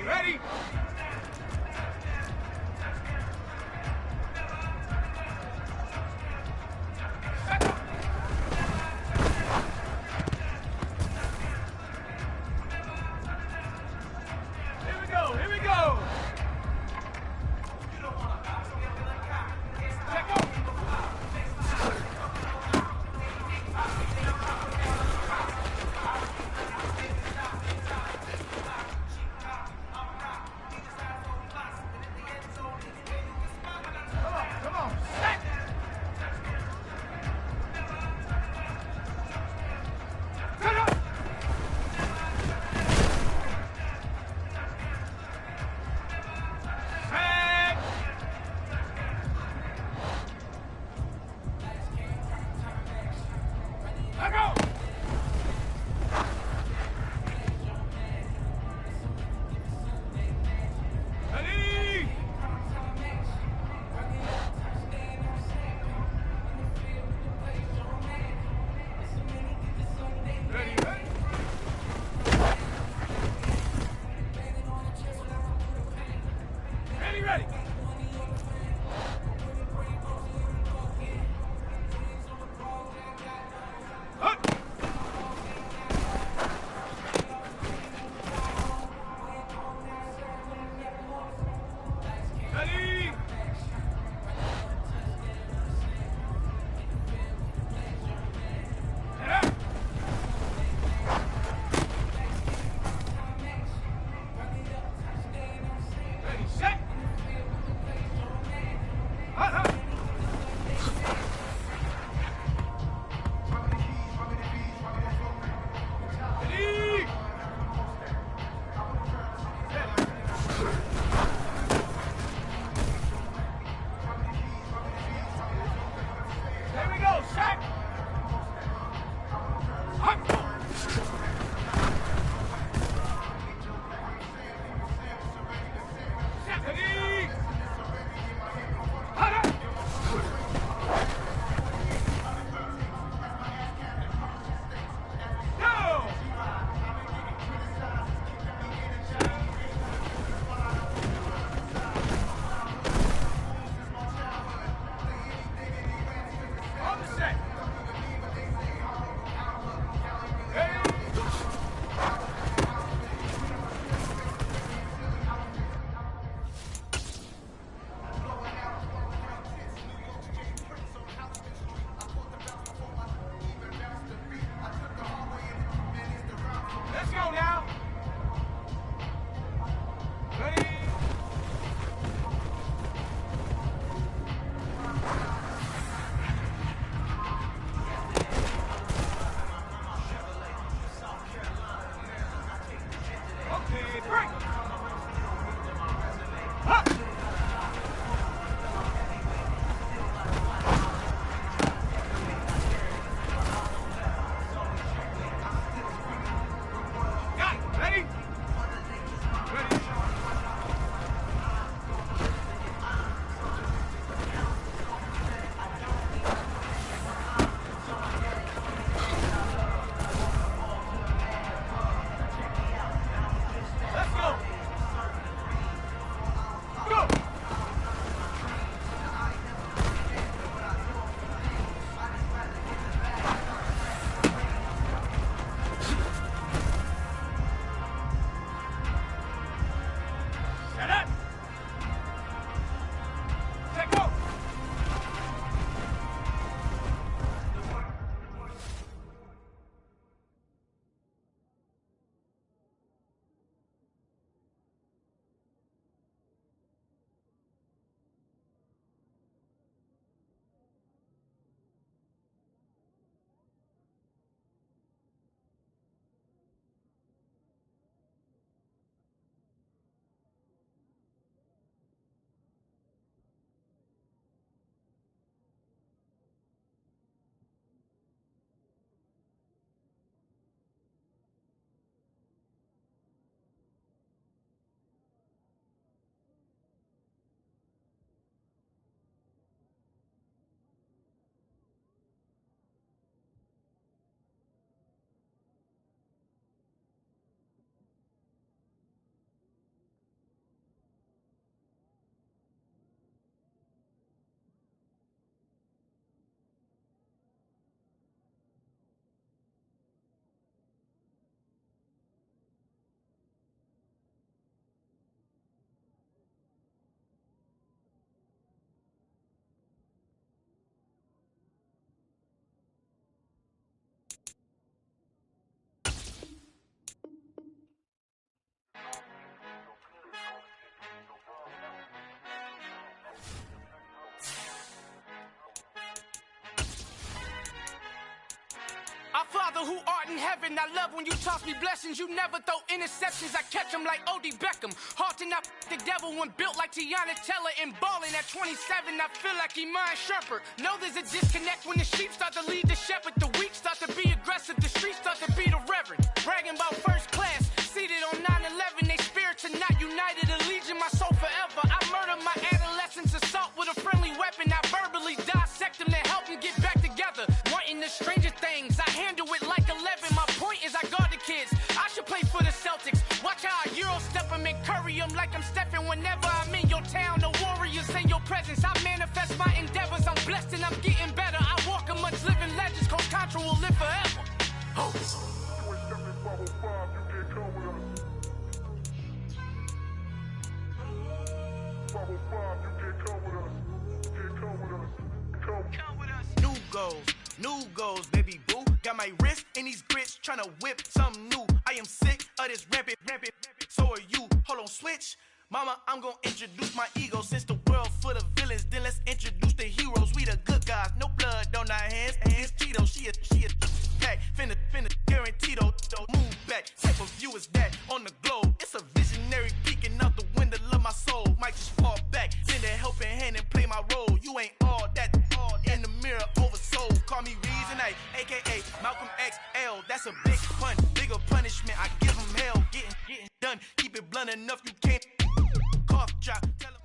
Speaker 6: Ready? Here we go. Come on. Set. Set up. Ready. Ready. Set. There we go, set. Ready. Father who art in heaven, I love when you toss me blessings. You never throw interceptions, I catch them like O.D. Beckham. Hard to not the devil when built like Tiana Teller and balling at 27. I feel like Iman Shumpert. Know there's a disconnect when the sheep start to lead the shepherd. The weak start to be aggressive, the streets start to be the reverend. Bragging about first class, seated on 9/11. They spirits are not united, allegiant my soul forever. I murdered my adolescence, assault with a friendly weapon. I verbally dissect them to help them get back together. Wanting the stranger things, I handle it like 11. My point is I guard the kids. I should play for the Celtics. Watch how I Euro step them and curry them like I'm stepping. Whenever I'm in your town, the Warriors in your presence. I manifest my endeavors. I'm blessed and I'm getting better. I walk amongst living legends. Coach Contra will live forever. Oh.
Speaker 9: New goals, baby boo. Got my wrist in these grits, tryna whip something new. I am sick of this rampant. So are you. Hold on, switch. Mama, I'm gonna introduce my ego. Since the world full of villains, then let's introduce the heroes. We the good guys, no blood on our hands. Hands Cheeto, she a pack. Finna guarantee though. Move back. Type of view is that on the globe? It's a visionary peeking out the window of my soul. Might just fall back, lend a helping hand and play my role. You ain't all that in the mirror oversold. Call me Reason A, aka Malcolm XL. That's a big pun, bigger punishment. I give him hell, getting done. Keep it blunt enough, you can't cough drop. Tell him.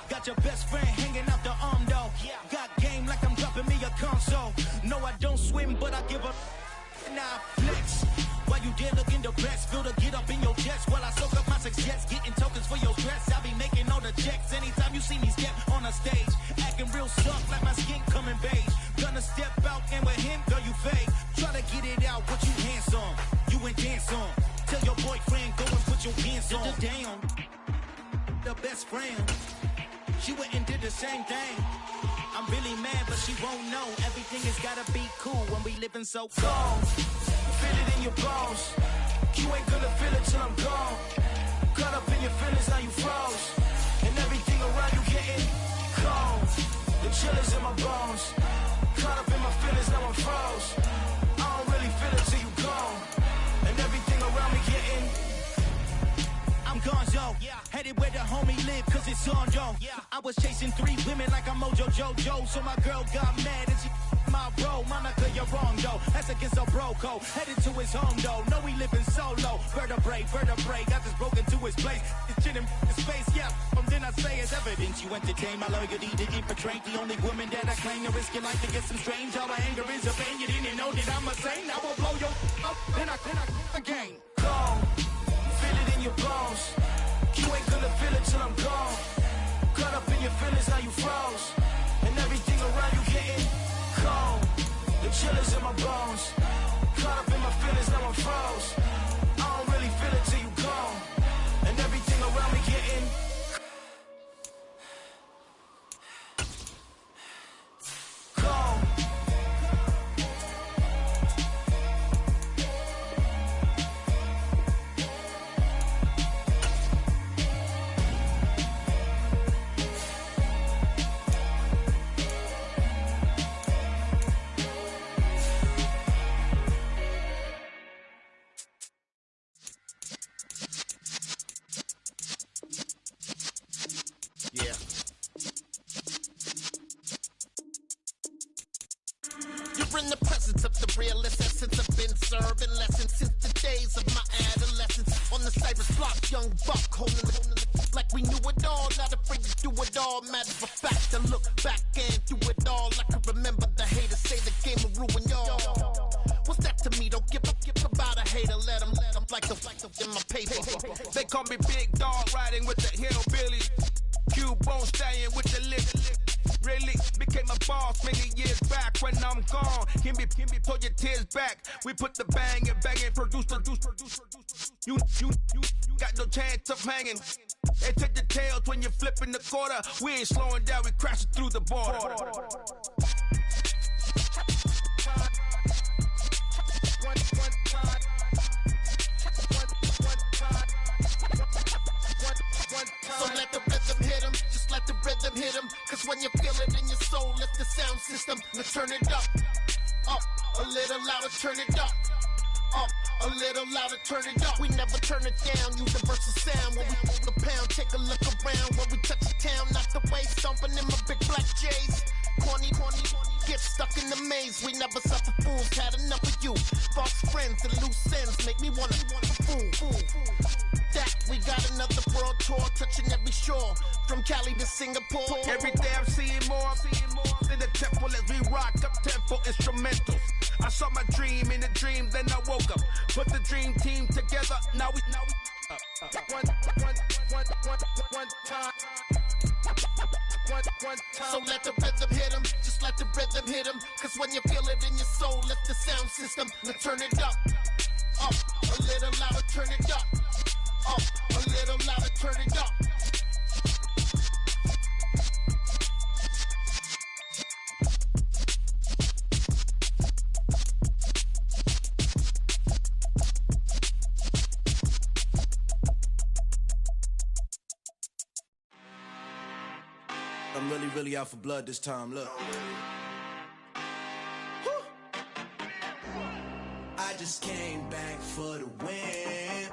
Speaker 9: Got your best friend hanging out the arm though. Got game like I'm dropping me a console. No, I don't swim, but I give up. Nah, flex. While you there looking the best, feel the get up in your chest while I soak up my success. Getting tokens for your stress. I be making all the checks anytime you see me step on a stage. Acting real soft like my skin coming beige. Gonna step out and with him, girl, you fade. Try to get it out, what you
Speaker 10: on. Damn, the best friend. She went and did the same thing. I'm really mad, but she won't know. Everything has gotta be cool when we living so cold. Feel it in your bones. You ain't gonna feel it till I'm gone. Caught up in your feelings, now you froze. And everything around you getting cold. The chill is in my bones. Caught up in my feelings, now I'm froze. I don't really feel it till you gone. And everything around me getting I'm gonzo, headed where the homie live, cause it's on, yo. I was chasing 3 women like I'm Mojo Jojo, so my girl got mad and she my bro. Monica, you're wrong, though. That's against a bro code. Headed to his home, though. No, he living solo. Vertebrae, got this broken to his place. It's chin in his face, yeah. Then I say it's evidence. You entertain my loyalty to infiltrate. The only woman that I claim to risk your life to get some strange. All my anger is a pain. You didn't know that I'm a saint. I will blow your up, then I again. Gone. Feel it in your bones. You ain't gonna feel it till I'm gone. Caught up in your feelings, now you froze. And everything around you getting cold. The chill is in my bones. Caught up in my feelings, now I'm froze. I don't really feel it till you gone. And everything around me getting cold.
Speaker 11: In the presence of the realest essence, I've been serving lessons since the days of my adolescence. On the Cypress block, young buck holding the like we knew it all, not afraid to do it all. Matter of fact, to look back and do it all. I can remember the haters say the game will ruin y'all. What's that to me? Don't give about a hater. Let them like the in my paper.
Speaker 9: They call me Big Dog, riding with the hillbillies. Cubone staying with the lip. Really became a boss many years back. When I'm gone, give me pull your tears back. We put the bang and produce. You got no chance of hanging. They take the tails when you're flipping the quarter. We ain't slowing down, we crashing through the border.
Speaker 11: So let the rhythm hit 'em, just let the rhythm hit 'em. Cause when you feel it in your soul, lift the sound system. Let's turn it up, a little louder, turn it up, a little louder, turn it up. We never turn it down, universal sound. When we move the pound, take a look around. When we touch the town, not the way, stomping in my big black J's. Corny, get stuck in the maze. We never suffer fools, had enough of you. False friends and loose ends make me wanna fool. That we got another world tour, touching every shore, from Cali to Singapore.
Speaker 9: Every day I'm seeing more in the temple as we rock up tempo instrumentals. I saw my dream in a dream, then I woke up. Put the dream team together, now we one time.
Speaker 11: So let the rhythm hit 'em, just let the rhythm hit 'em. Cause when you feel it in your soul, lift the sound system. Let's turn it up, a little louder, turn it up, a little louder, turn it up.
Speaker 10: I'm really out for blood this time, look. I just came back for the win.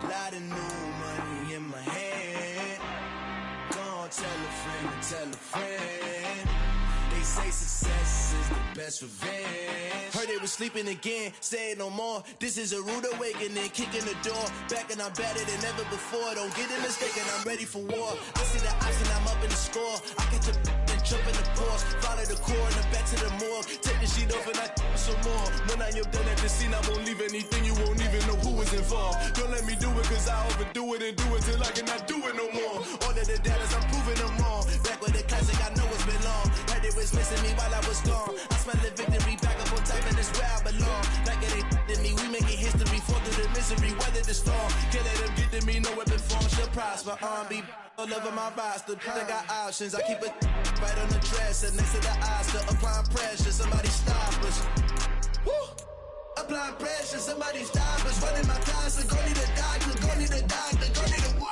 Speaker 10: Lot of new money in my hand. Gonna tell a friend. They say success is the best revenge. Heard they was sleeping again, say it no more. This is a rude awakening, kicking the door. Back and I'm better than ever before. Don't get it mistaken, I'm ready for war. I see the option, I'm up in the score. I catch a and jump in the course. Follow the core and the back to the morgue. Take the sheet off and I some more. When I am done at the scene, I won't leave anything. You won't even know who is involved. Don't let me do it, cause I overdo it and do it till I cannot do it no more. All of the data, I'm proving them wrong. Back with the classic, I know it's been long. Heard it was missing me while I was gone. I smell the victory back up on top, and it's where I belong. Like it ain't me, we making history. Fall through the misery, weather the storm. Can't let them get to
Speaker 12: me, no weapon form should prosper. Be all over my roster. They got options. I keep it right on the dresser next to the Oscar. Applying pressure, somebody stop us. Woo! Applying pressure, somebody stop us. Running my closet, go need a doctor, go need a doctor, go need a what?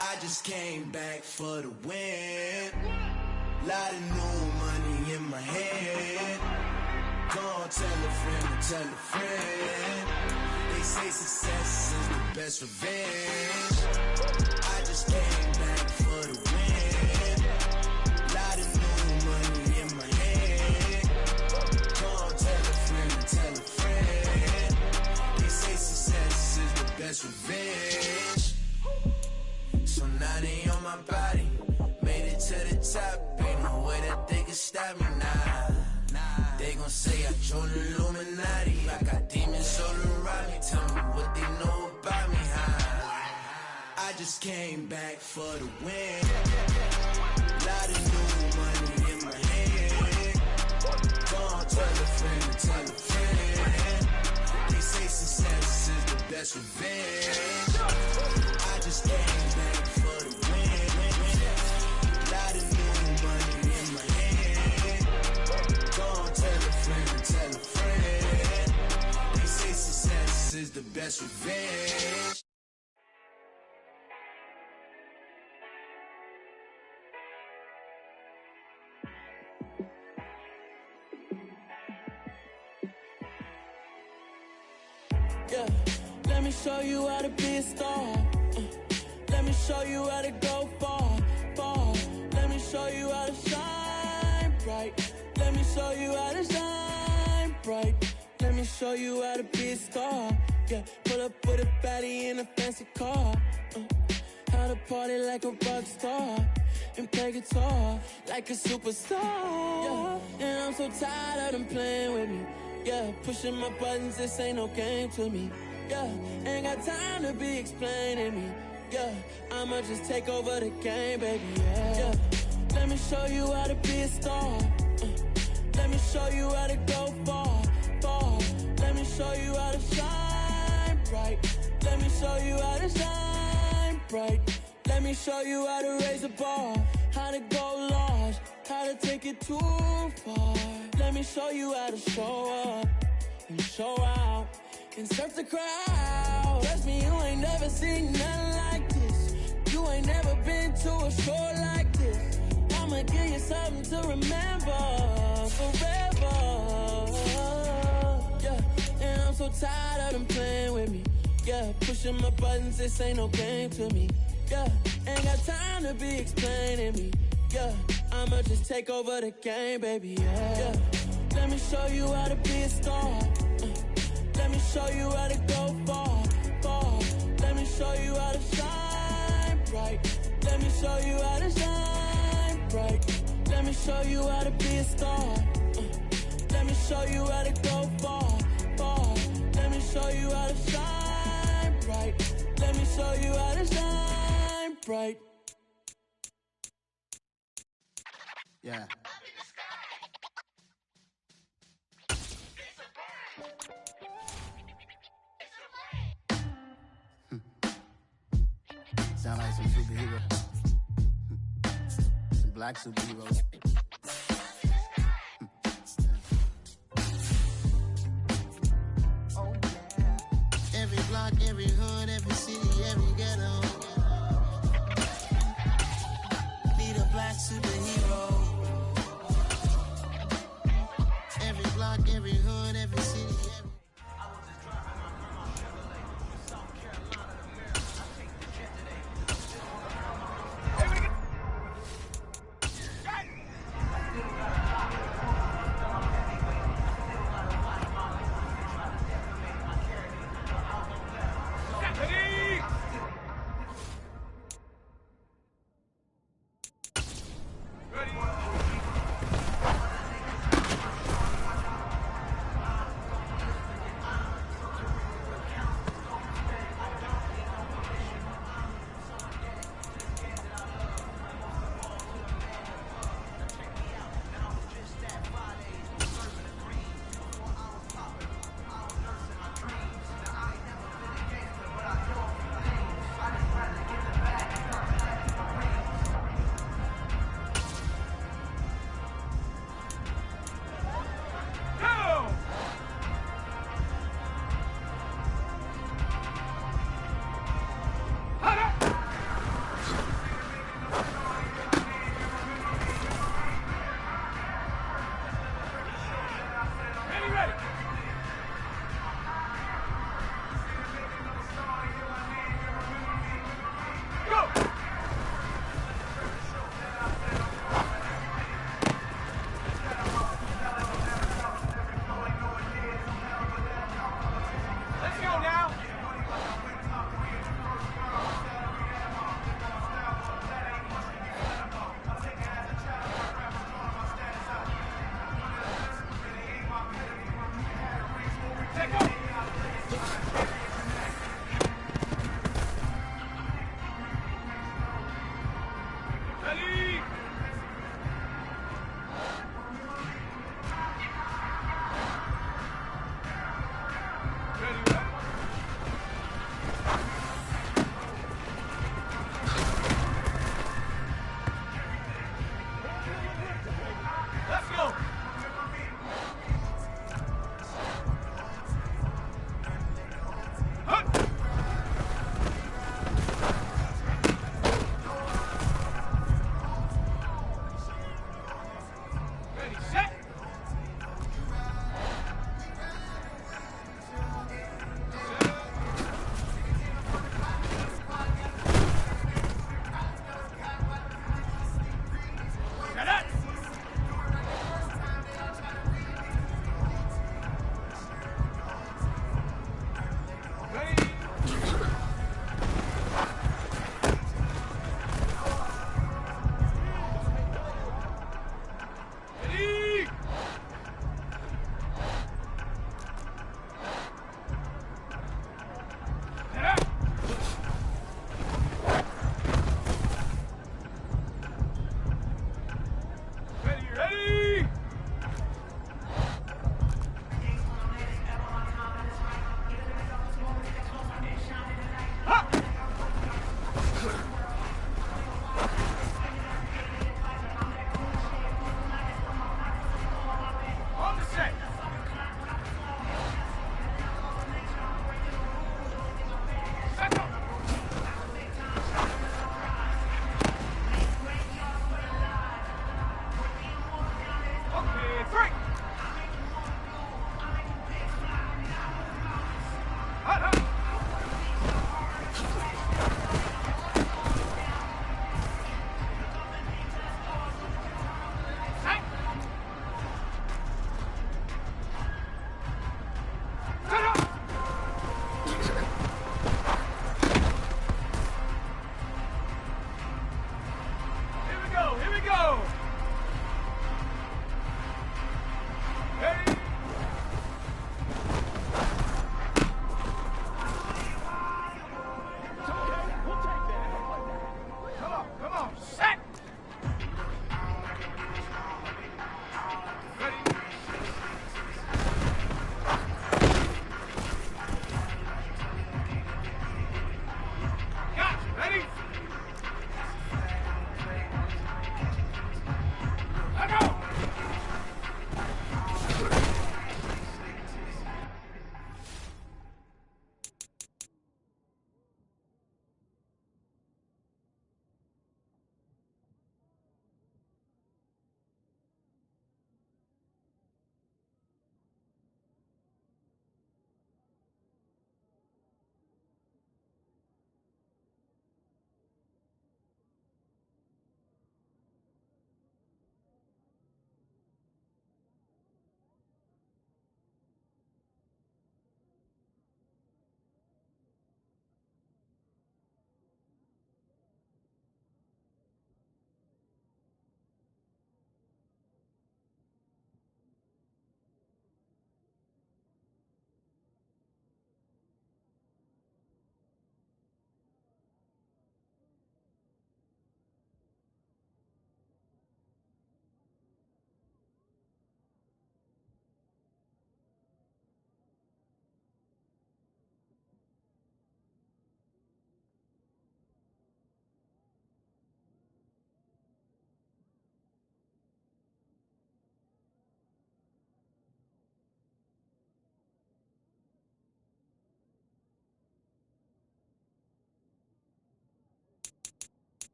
Speaker 12: I just came back for the win. Lot of new money in my head. Go tell a friend, tell a friend. They say success is the best revenge. I just came back for the win. Lot of new money in my head. Go tell a friend, tell a friend. They say success is the best revenge. So now they on my body. Made it to the top. Ain't no way that they can stop me now. They gon' say I joined the Illuminati. I got demons all around me. Tell me what they know about me, huh? I just came back for the win. Lot of new money in my head. Go on, tell a friend, tell a friend. They say success is the best revenge. I just came back for the win. Lot of new money in my head. Go on, tell a friend, tell a friend. They say success is the best revenge.
Speaker 13: Yeah, let me show you how to be a star. Let me show you how to go far, far. Let me show you how to shine bright. Let me show you how to shine bright. Let me show you how to be a star. Yeah, pull up with a baddie in a fancy car. How to party like a rock star and play guitar like a superstar. Yeah, and I'm so tired of them playing with me. Yeah, pushing my buttons, this ain't no game to me. Yeah, ain't got time to be explaining me. Yeah, I'ma just take over the game, baby. Yeah, let me show you how to be a star. Let me show you how to go far, far. Let me show you how to shine bright. Let me show you how to shine bright. Let me show you how to raise the bar, how to go large, how to take it too far. Let me show you how to show up and show out and surf the crowd. Trust me, you ain't never seen nothing like this. You ain't never been to a show like this. I'ma give you something to remember forever. Yeah, and I'm so tired of them playing with me. Yeah, pushing my buttons, this ain't no game to me. Yeah, ain't got time to be explaining me. Yeah, I'ma just take over the game, baby. Yeah, let me show you how to be a star. Let me show you how to go far, far. Let me show you how to shine bright. Let me show you how to shine bright. Let me show you how to be a star. Let me show you how to go far, far. Let me show you how to shine bright. Let me show you how to shine bright.
Speaker 14: Yeah. Sound like some superheroes. Some black superheroes. Oh, yeah. Every block, every hood, every city, every ghetto. Need a black superhero. Every block, every hood, every city, every...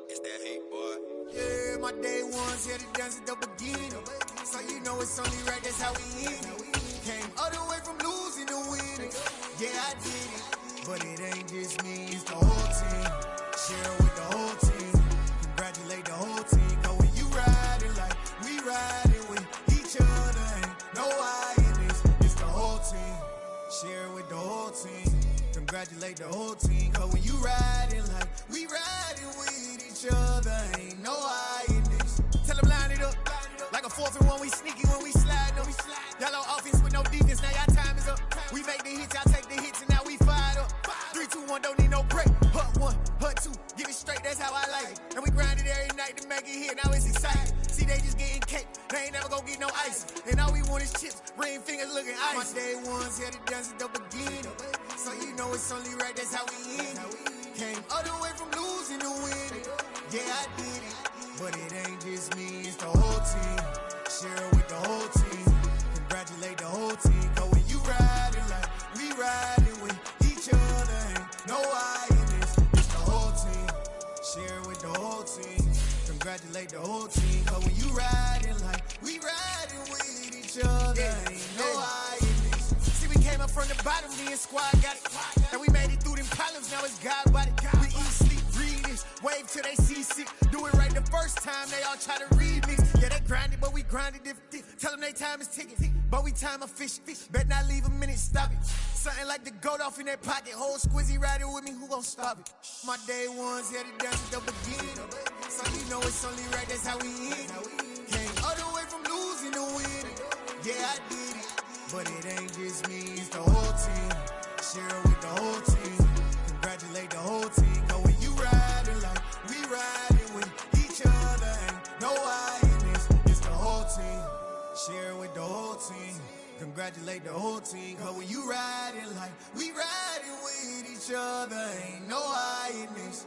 Speaker 15: It's that hate, boy.
Speaker 10: Yeah, my day ones here to dance at the beginning. So you know it's only right, that's how we end it. Came all the way from losing to winning. Yeah, I did it. But it ain't just me, it's the whole team. Share with the whole team. Congratulate the whole team. Cause when you riding like we riding with each other, ain't no I in this. It's the whole team. Share with the whole team. Congratulate the whole team. Cause when you riding like we riding with each other, ain't no I in this. Tell them line it up. Like a 4th and 1, we sneaky when we slide them. Yellow offense with no defense, now y'all time is up. We make the hits, y'all take the hits, and now we fired up. 3, 2, 1, don't need no break. Hut 1, hut 2, get it straight, that's how I like it. And we grind it every night to make it hit, now it's exciting. See, they just getting cake, they ain't never gonna get no ice. And all we want is chips, ring fingers looking ice. My day ones here to dance at the beginning. So you know it's only right, that's how we end it. Came all the way from losing to winning. Yeah, I did it. But it ain't just me, it's the whole team. Share with the whole team. Congratulate the whole team. Cause when you riding like we riding with each other, ain't no I in this. It's the whole team. Share with the whole team. Congratulate the whole team. Cause when you riding like we riding with each other, ain't no I in this. See, we came up from the bottom, me and squad got it. And we made it through them problems, now it's God body. We eat, sleep, breathe this. Wave till they see sick. Do it right the first time, they all try to remix. Yeah, they grinded, but we grinded different. Tell them they time is ticking, but we time efficient. Bet not leave a minute, stop it. Something like the goat off in their pocket. Whole squizzy riding with me, who gon' stop it? My day ones here to dance at the beginning. So you know it's only right, that's how we end it. Came all the way from losing to winning. Yeah, I did it. But it ain't just me, it's the whole team. Share with the whole team. Congratulate the whole team. Cause when you riding like we riding with each other, ain't no I in this. It's the whole team. Share with the whole team. Congratulate the whole team. Cause when you riding like we riding with each other, ain't no I in this.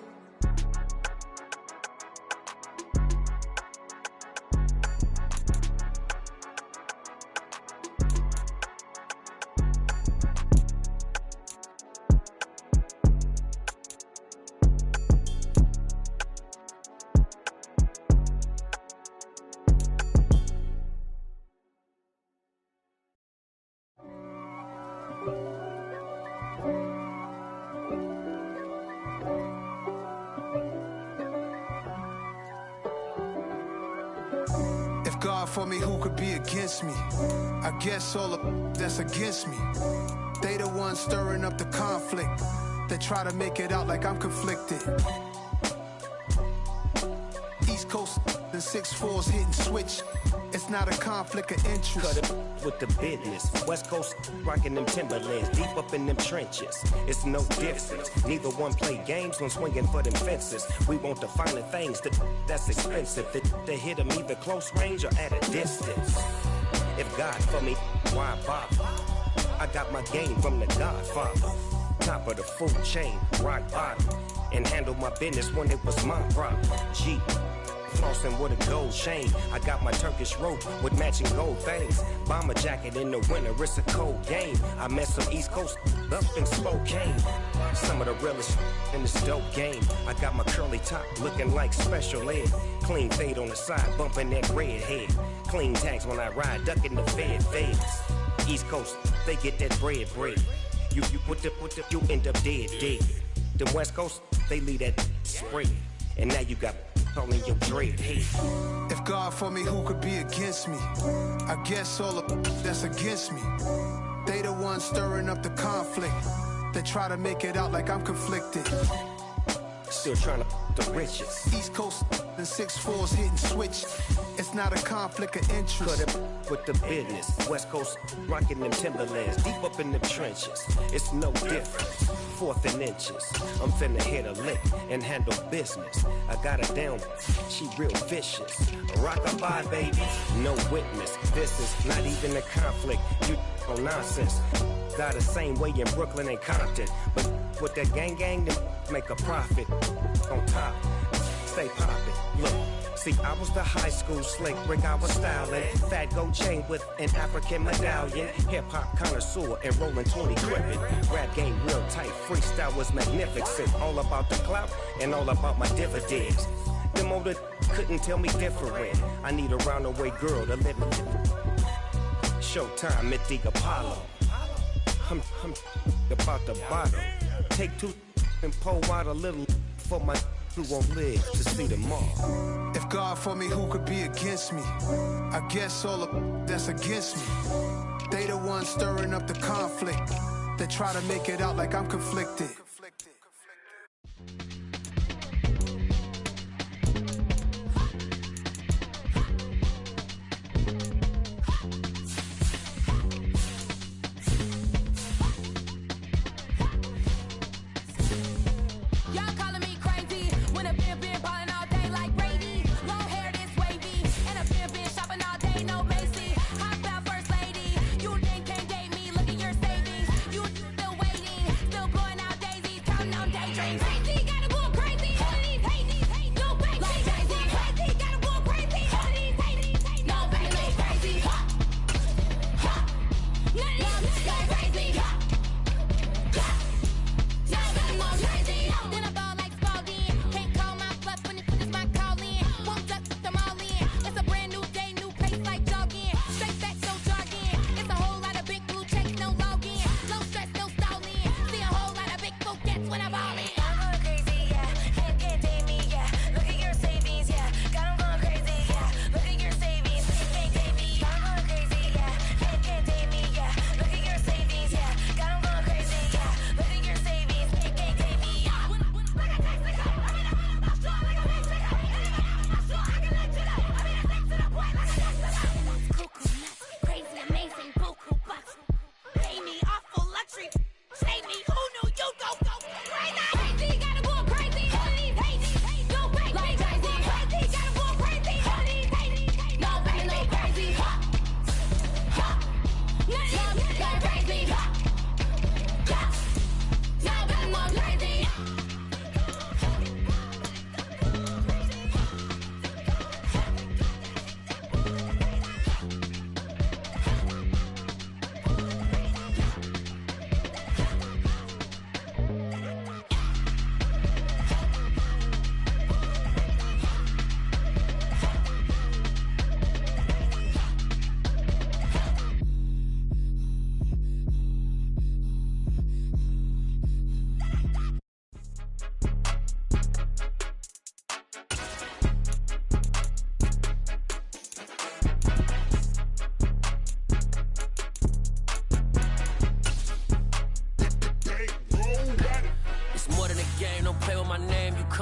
Speaker 16: God for me, who could be against me? I guess all of that's against me. They the ones stirring up the conflict. They try to make it out like I'm conflicted. East Coast and 6'4's hitting switch. It's not a conflict of interest.
Speaker 17: Cut it with the business. West Coast rocking them Timberlands, deep up in them trenches. It's no difference. Neither one play games when swinging for them fences. We want the finer things that's expensive. That hit them either close range or at a distance. If God for me, why bother? I got my game from the Godfather. Top of the food chain, rock bottom. And handle my business when it was my problem. G. Flossing with a gold chain. I got my Turkish rope with matching gold things. Bomber jacket in the winter, it's a cold game. I met some East Coast up in Spokane. Some of the realest in this dope game. I got my curly top looking like special ed. Clean fade on the side, bumping that red head. Clean tags when I ride, ducking the feds. East Coast, they get that bread. You end up dead. The West Coast, they leave that spread. And now you got calling your dread head.
Speaker 16: If God for me, who could be against me? I guess all of that's against me. They the ones stirring up the conflict. They try to make it out like I'm conflicted.
Speaker 17: Still trying to the riches.
Speaker 16: East Coast and 6'4's hitting switch. It's not a conflict of interest.
Speaker 17: Cut it with the business. West Coast rocking them Timberlands, deep up in them trenches. It's no difference. 4th and inches. I'm finna hit a lick and handle business. I got her down, she real vicious. Rock-a-bye, baby, no witness. This is not even a conflict. You on nonsense. Got the same way in Brooklyn and Compton, but with that gang, then make a profit on top. Stay poppin'. Look, See, I was the high school slick Rick, I was styling. Fat gold chain with an African medallion. Hip-hop connoisseur and rolling 20 cribbin'. Rap game real tight, freestyle was magnificent. All about the clout and all about my dividends. Them older couldn't tell me different. I need a roundaway girl to live with. Showtime at the Apollo. I'm about the bottom. Take two and pour out a little for my who won't live to see tomorrow.
Speaker 16: If God for me, who could be against me? I guess all of that's against me. They the ones stirring up the conflict. They try to make it out like I'm conflicted.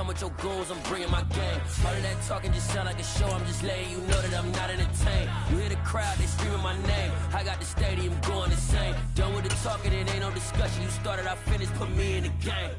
Speaker 15: With your goons, I'm bringing my game. All of that talking just sound like a show. I'm just letting you know that I'm not entertained. You hear the crowd, they screaming my name. I got the stadium going insane. Done with the talking, it ain't no discussion. You started, I finished, put me in the game.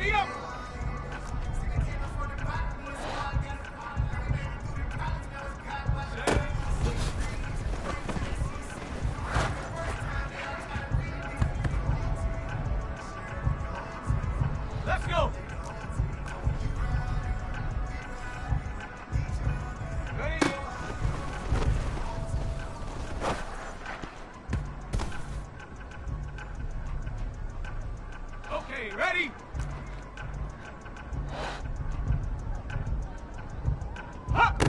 Speaker 9: Ready up! Let's go! Ready? Okay, ready? Up!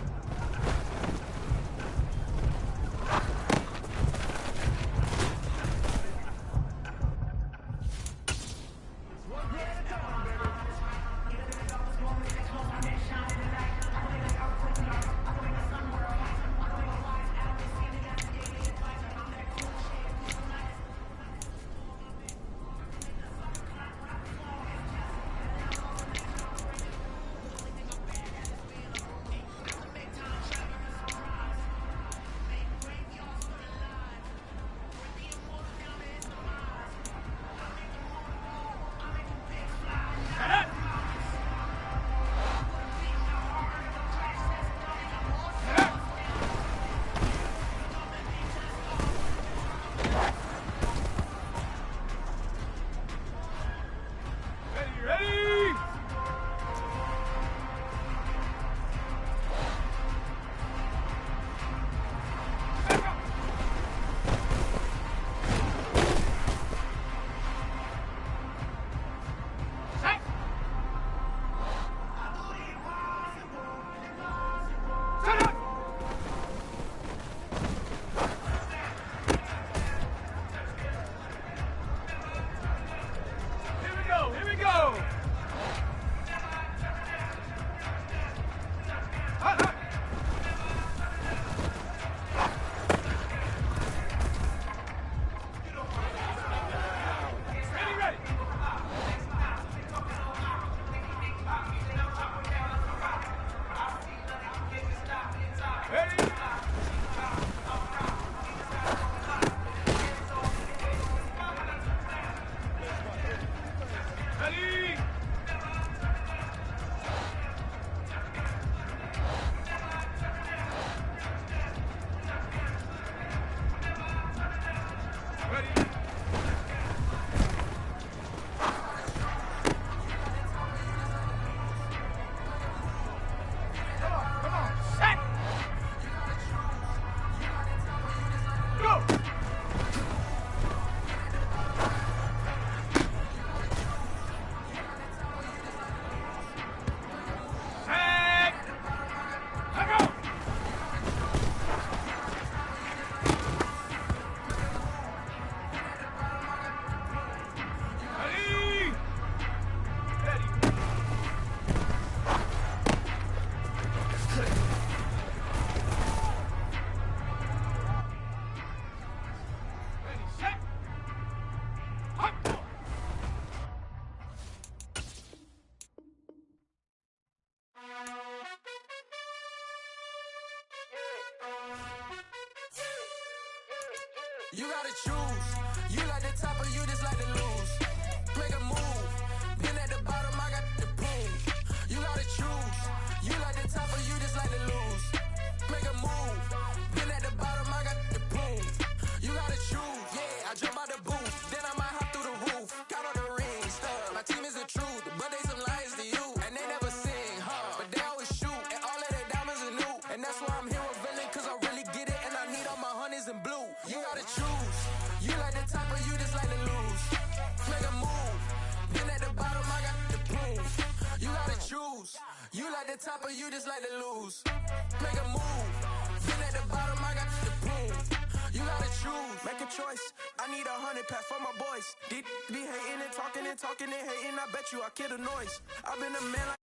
Speaker 9: Ready? Set. Set up. Here we go. Here we go. Hot, hot. Ready, ready. Ready? Ready? Ready? Come on, set! Go! Set! Let go! Ready? Ready. Ready, set. Hop.
Speaker 13: You gotta choose. You like the top or you just like to lose. Make a move. Been at the bottom, I got the prove. You gotta choose. You like the top or you just like to lose. Make a move. Been at the bottom, I got the prove. You gotta choose. Yeah, I jump out the booth. Then I might hop through the roof. Got on the ring stuff. My team is the truth, but they some liars to you. And they never sing, huh? But they always shoot. And all of their diamonds are new. And that's why I'm here with Villain, cause I really get it. And I need all my honeys in blue. You gotta choose. You like the top or you just like to lose. Make a move. Been at the bottom, I got the proof. You gotta choose. You like the top or you just like to lose. Make a move. Been at the bottom, I got the proof. You gotta choose. Make a choice. I need 100 pack for my boys. Be hating and talking and hating. I bet you I kill the noise. I've been a man like